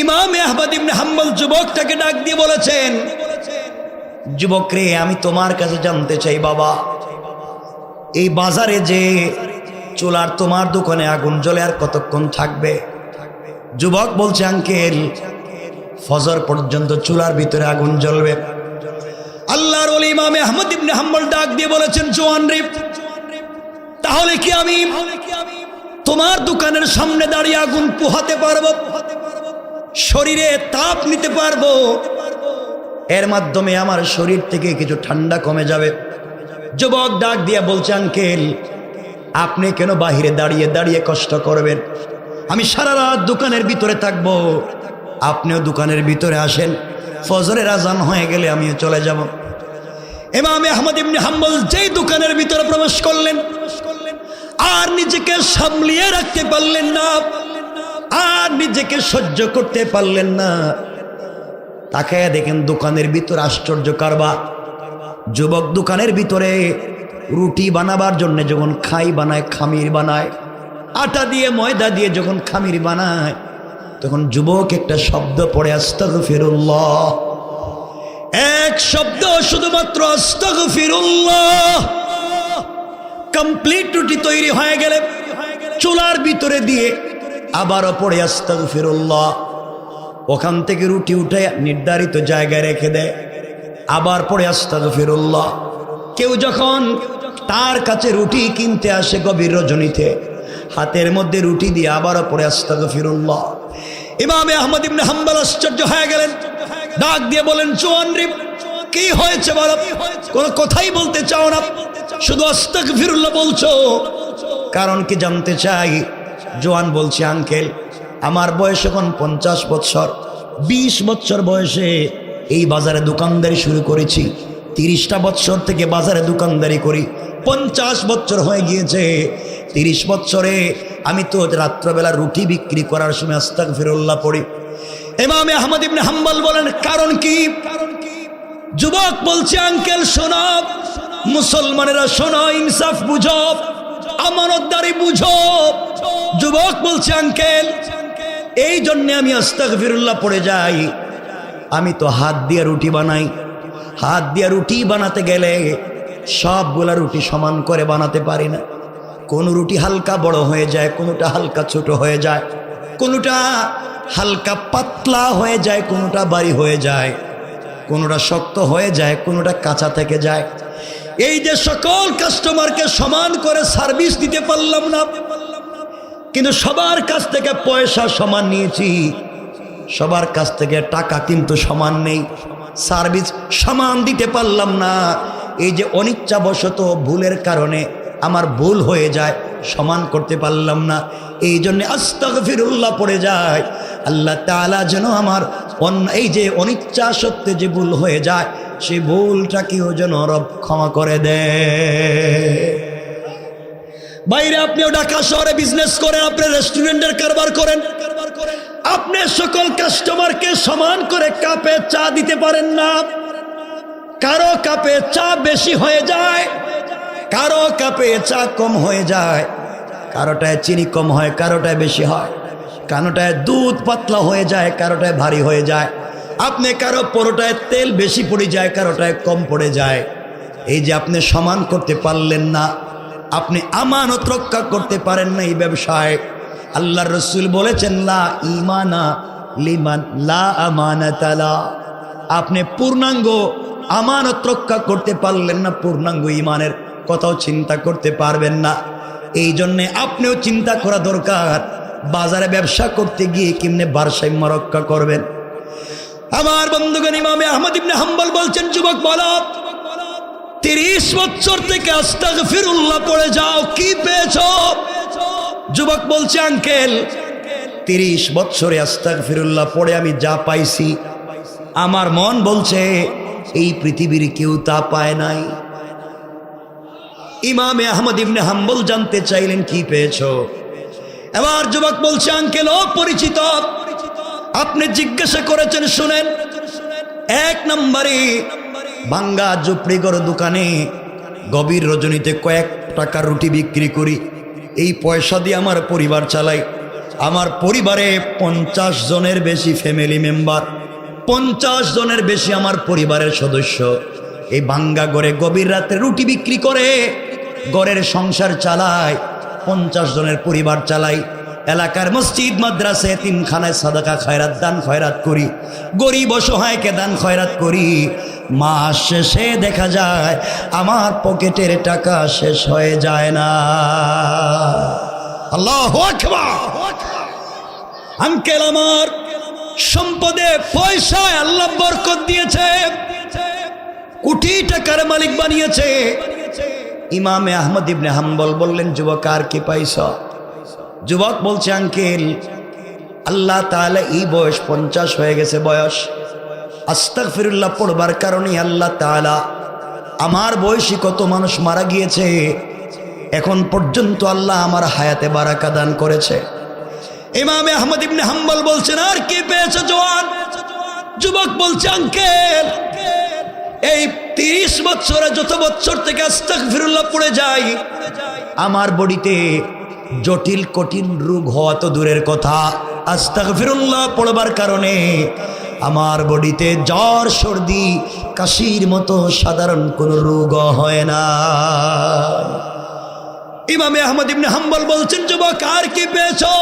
ইমাম আহমদ ইবনে হাম্বল যুবকটাকে ডাক দিয়ে বলেছেন, যুবক রে, আমি তোমার কাছে জানতে চাই বাবা, এই বাজারে যে চুলার তোমার দোকানে আগুন জ্বলে আর কতক্ষণ থাকবে? যুবক বলছে, আঙ্কেল, ফজর পর্যন্ত চুলার ভিতরে আগুন জ্বলবে। আল্লাহর ওলি ইমাম আহমদ ইবনে হাম্বল ডাক দিয়ে বলেছেন, জওয়ান রে, তাহলে কি আমি তোমার দোকানের সামনে দাঁড়িয়ে আগুন পোহাতে পারবো? শরীরে তাপ নিতে পারবো? এর মাধ্যমে আমার শরীর থেকে কিছু ঠান্ডা কমে যাবে। যুবক ডাক দিয়ে বলছে, আঙ্কেল, আপনি কেন বাহিরে দাঁড়িয়ে দাঁড়িয়ে কষ্ট করবেন? আমি সারা রাত দোকানের ভিতরে থাকবো, আপনিও দোকানের ভিতরে আসেন, ফজরের আজান হয়ে গেলে আমিও চলে যাব। ইমাম আহমদ ইবনে হাম্বল যেই দোকানের ভিতরে প্রবেশ করলেন, আর নিজেকে সামলিয়ে রাখতে পারলেন না, আর নিজেকে সহ্য করতে পারলেন না। তাকায়া দেখেন দোকানের ভিতরে আশ্চর্য কারবার। যুবক দোকানের ভিতরে রুটি বানাবার জন্য যখন খাই বানায়, খামির বানায়, আটা দিয়ে ময়দা দিয়ে যখন খামির বানায়, তখন যুবক একটা শব্দ পড়ে, আস্তাগফিরুল্লাহ। এক শব্দ, শুধুমাত্র আস্তাগফিরুল্লাহ। কমপ্লিট রুটি তৈরি হয়ে গেলে চুলার ভিতরে দিয়ে আবারও পড়ে আস্তাগফিরুল্লাহ। ওখান থেকে রুটি উঠে নির্ধারিত জায়গায় রেখে দেয়, আবার পড়ে আস্তাগফিরুল্লাহ। কেউ যখন তার কাছে রুটি কিনতে আসে গভীর রজনীতে, হাতের মধ্যে রুটি দিয়ে আবারও পড়ে আস্তাগফিরুল্লাহ। ইমাম আহমদ ইবনে হাম্বল আশ্চর্য হয়ে গেলেন, ডাক দিয়ে বলেন, জওয়ান রে, কি হয়েছে বলো? কোনো কথাই বলতে চাও না, শুধু আস্তাগফিরুল্লাহ বলছো, কারণ কি জানতে চাই? জওয়ান বলছে, আঙ্কেল, আমার বয়স এখন 50 বছর। 20 বছর বয়সে এই বাজারে দোকানদারি শুরু করেছি। 30টা বছর থেকে বাজারে দোকানদারি করি। 50 বছর হয়ে গিয়েছে। 30 বছরে আমি তো রাত্রবেলা রুটি বিক্রি করার সময় আস্তাগফিরুল্লাহ পড়ি। ইমাম আহমদ ইবনে হাম্বল বলেন, কারণ কি? যুবক বলছে, আঙ্কেল শোনো, মুসলমানেরা শোনো, ইনসাফ বুঝো, আমানতদারি বুঝো। যুবক বলছে, আঙ্কেল, এই জন্য আমি আস্তাগফিরুল্লাহ পড়ে যাই। আমি তো হাত দিয়ে রুটি বানাই, হাত দিয়ে রুটি বানাতে গেলে সবগুলা রুটি সমান করে বানাতে পারি না। কোন রুটি হালকা বড় হয়ে যায়, কোনটা হালকা ছোট হয়ে যায়, কোনটা হালকা পাতলা হয়ে যায়, কোনটা ভারী হয়ে যায়, কোনটা শক্ত হয়ে যায়, কোনটা কাঁচা থেকে যায়। এই যে সকল কাস্টমারকে সমান করে সার্ভিস দিতে পারলাম না, কিন্তু সবার কাছ থেকে পয়সা সমান নিয়েছি, সবার কাছ থেকে টাকা কিন্তু সমান নেই, সার্ভিস সমান দিতে পারলাম না। এই যে অনিচ্ছাবশত ভুলের কারণে আমার ভুল হয়ে যায়, সমান করতে পারলাম না, এই জন্য আস্তাগফিরুল্লাহ পড়ে যায়। আল্লাহ তাআলা যেন আমার এই যে অনিচ্ছা সত্ত্বে যে ভুল হয়ে যায়, সেই ভুলটাকেও যেন রব ক্ষমা করে দেয়। বাইরে আপনিও ঢাকা শহরে বিজনেস করেন, আপনি রেস্টুরেন্টের কারবার করেন, আপনি সকল কাস্টমারকে সমান করে কাপে চা দিতে পারেন না। কারো কাপে চা বেশি হয়ে যায়, কারো কাপে চা কম হয়ে যায়, কারোটায় চিনি কম হয়, কারোটায় বেশি হয়, কারোটায় দুধ পাতলা হয়ে যায়, কারোটায় ভারী হয়ে যায়। আপনি কারো পরোটায় তেল বেশি পড়ে যায়, কারোটায় কম পড়ে যায়। এই যে আপনি সমান করতে পারলেন না, আপনি আমানত রক্ষা করতে পারেন না এই ব্যবসায়। আল্লাহর রাসূল বলেছেন, লা ঈমানা লিমান লা আমানাতা লা। আপনি পূর্ণাঙ্গ আমানত রক্ষা করতে পারলেন না, পূর্ণাঙ্গ ইমানের কথাও চিন্তা করতে পারবেন না। এই জন্যে আপনিও চিন্তা করা দরকার, বাজারে ব্যবসা করতে গিয়ে কেমনে ভারসাম্য রক্ষা করবেন। আমার বন্ধুগণ, ইমামে আহমদ ইবনে হাম্বল বলছেন, যুবক বলো 30 বছর থেকে আস্তাগফিরুল্লাহ পড়ে যাও, কি পেয়েছো? যুবক বলছে, আঙ্কেল 30 বছরে আস্তাগফিরুল্লাহ পড়ে আমি যা পাইছি, আমার মন বলছে এই পৃথিবীর কেউ তা পায় নাই। ইমামে আহমদ ইবনে হাম্বল জানতে চাইলেন, কি পেয়েছো? এবার যুবক বলছে, আঙ্কেল ও পরিচিত, আপনি জিজ্ঞাসা করেছেন, শুনেন। 1 নম্বরে ভাঙ্গা ঝুপড়ি ঘর দোকানে গভীর রজনীতে কয়েক টাকার রুটি বিক্রি করি, এই পয়সা দিয়ে আমার পরিবার চালাই। আমার পরিবারে 50 জনের বেশি ফ্যামিলি মেম্বার, 50 জনের বেশি আমার পরিবারের সদস্য। এই ভাঙ্গা ঘরে গভীর রাতে রুটি বিক্রি করে ঘরের সংসার চালায়, 50 জনের পরিবার চালাই। এলাকার মসজিদ মাদ্রাসা এতিমখানায় সাদাকা খয়রাত দান খয়রাত করি, গরিব অসহায়কে দান খয়রাত করি। মাস শেষে দেখা যায় আমার পকেটের টাকা শেষ হয়ে যায় না। আল্লাহু আকবার। আঙ্কেল আমার সম্পদে পয়সায় আল্লাহ বরকত দিয়েছে, কোটি টাকার মালিক বানিয়েছে। ইমামে আহমদ ইবনে হাম্বল বললেন, যুবক আর কি পাইছ? যুবক বলছে, আঙ্কেল আল্লাহ তাআলা এই বয়স 50 হয়ে গেছে বয়স, আস্তাগফিরুল্লাহ পড়বার কারণে আল্লাহ তাআলা আমার বয়সী কত মানুষ মারা গিয়েছে, এখন পর্যন্ত আল্লাহ আমার হায়াতে বারাকা দান করেছে। ইমামে আহমদ ইবনে হাম্বল বলছেন, আর কি পেয়েছো জওয়ান? যুবক বলছে, আঙ্কেল এই 30 বছরে যত বছর থেকে আস্তাগফিরুল্লাহ পড়ে যাই, আমার বডিতে জটিল কঠিন রোগ হওয়া তো দূরের কথা, আস্তাগফিরুল্লাহ পড়বার কারণে আমার বডিতে জ্বর সর্দি কাশির মতো সাধারণ কোন রোগ হয় না। ইমামে আহমদ ইবনে হাম্বল বলছেন, যুবক আর কি পেয়েছো?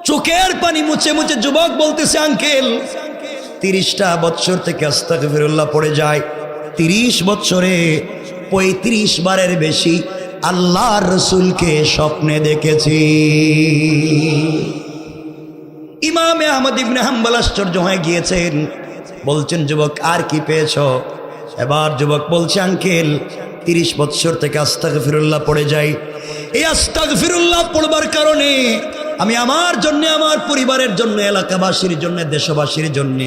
চোখের পানি মুছে মুছে যুবক বলতেছে, আঙ্কেল 30টা বছর থেকে আস্তাগফিরুল্লাহ পড়ে যায়, 30 বছরে 35 বারের বেশি আল্লাহর রাসূলকে স্বপ্নে দেখেছি। ইমামে আহমদ ইবনে হাম্বল আশ্চর্য হয়ে গিয়েছেন, বলছেন, যুবক আর কি পেয়েছো? এবার যুবক বলছে, আঙ্কেল 30 বছর থেকে আস্তাগফিরুল্লাহ পড়ে যাই, এই আস্তাগফিরুল্লাহ পড়বার কারণে আমি আমার জন্য, আমার পরিবারের জন্য, এলাকাবাসীর জন্য, দেশবাসীর জন্য,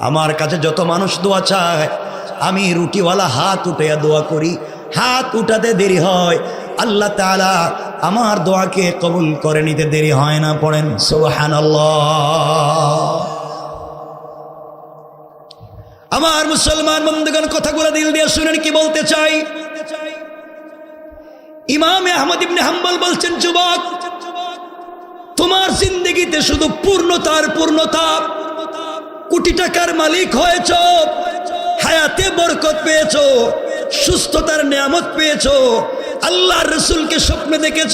আমার কাছে যত মানুষ দোয়া চায়, আমি রুটিওয়ালা হাত উঠাইয়া দোয়া করি, হাত উঠাতে দেরি হয়, আল্লাহ তাআলা আমার দোয়াকে কবুল করে নিতে দেরি হয় না। পড়েন সুবহানাল্লাহ। আমার মুসলমান বন্ধুগণ, কথাগুলো দিল দিয়ে শুনেন কি বলতে চাই। ইমামে আহমদ ইবনে হাম্বল বলছেন, যুবক তোমার জিন্দেগিতে শুধু পূর্ণতার পূর্ণতা, কোটি টাকার মালিক হয়েছ, হায়াতে বরকত পেয়েছ, সুস্থতার নিয়ামত পেয়েছ, আল্লাহর রাসূলকে স্বপ্নে দেখেছ,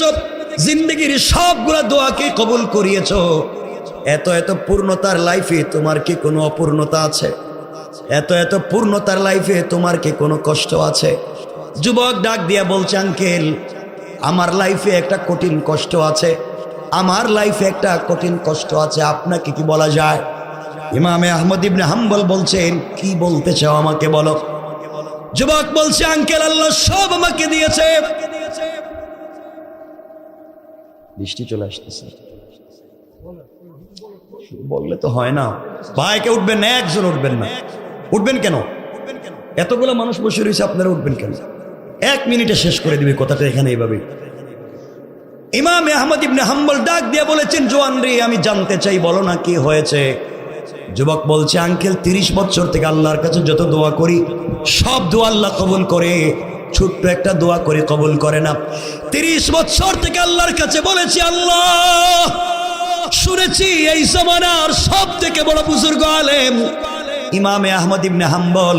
জিন্দেগির সবগুলা দোয়াকে কবুল করিয়েছ। এত এত পূর্ণতার লাইফে তোমার কি কোনো অপূর্ণতা আছে? এত এত পূর্ণতার লাইফে তোমার কি কোনো কষ্ট আছে? যুবক ডাক দিয়া বলছে, আঙ্কেল আমার লাইফে একটা কঠিন কষ্ট আছে, আমার লাইফে একটা কঠিন কষ্ট আছে, আপনাকে কি বলা যায়? ইমামে আহমদ ইবনে হাম্বল বলছেন, কি বলতে চাও আমাকে বলো। যুবক বলছে, আঙ্কেল আল্লাহ সব আমাকে দিয়েছে। বৃষ্টি চলে আসতেছে, বললে তো হয় না। ভাইকে উঠবেন না, একজন উঠবেন না। উঠবেন কেন? এতগুলো মানুষ বসে রয়েছে, আপনারা উঠবেন কেন? 1 মিনিটে শেষ করে দিবে কথাটা এখানে এইভাবে। ইমামে আহমদ ইবনে হাম্বল ডাক দিয়ে বলেছেন, জোয়ান রে আমি জানতে চাই, বলো না কি হয়েছে। যুবক বলছে, আঙ্কেল 30 বছর থেকে আল্লাহর কাছে যত দোয়া করি সব দোয়া আল্লাহ কবুল করে, ছোট্ট একটা দোয়া করে কবুল করে না। 30 বছর থেকে আল্লাহর কাছে বলেছি, আল্লাহ শুনেছি এই জামানার সব থেকে বড় বুজুর্গ আলেম ইমামে আহমদ ইবনে হাম্বল,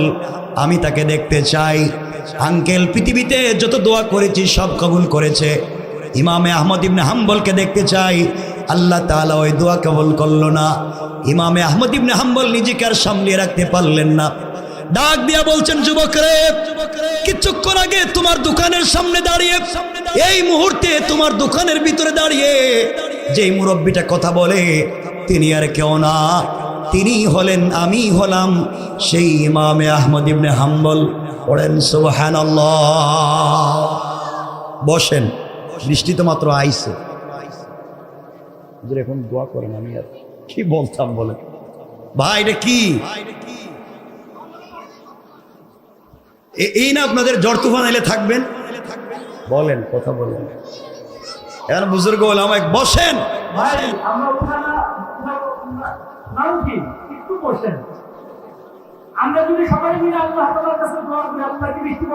আমি তাকে দেখতে চাই। আঙ্কেল পৃথিবীতে যত দোয়া করেছি সব কবুল করেছে, ইমামে আহমদ ইবনে হাম্বলকে দেখতে চাই। আল্লাহ তাআলা ওই দোয়া কবুল করলো না। ইমামে আহমদ ইবনে হাম্বল নিজেকে আর সামলিয়ে রাখতে পারলেন না, ডাক দিয়া বলছেন, যুবকরে, কিছুক্ষণ আগে তোমার দোকানের সামনে দাঁড়িয়ে, এই মুহূর্তে তোমার দোকানের ভিতরে দাঁড়িয়ে যেই মুরব্বীটা কথা বলে, তিনি আর কেউ না, তিনি হলেন, আমি হলাম সেই ইমামে আহমদ ইবনে হাম্বল। পড়েন সুবহানাল্লাহ। বসেন, বৃষ্টি তো মাত্র আইছে, এখন দোয়া করেন। আমি আর কি বলতাম বলেন ভাই, এটা কি? এই না আপনাদের ঝড় তুফান এলে থাকবেন? বলেন, কথা বলেন। এখন বুজুর্গ ওলামা বসেন। ভাই আমরা একটু বসেন। আমরা যদি সবাই মিলে আল্লাহ তাআলার কাছে দোয়া করি, আল্লাহ কি বৃষ্টি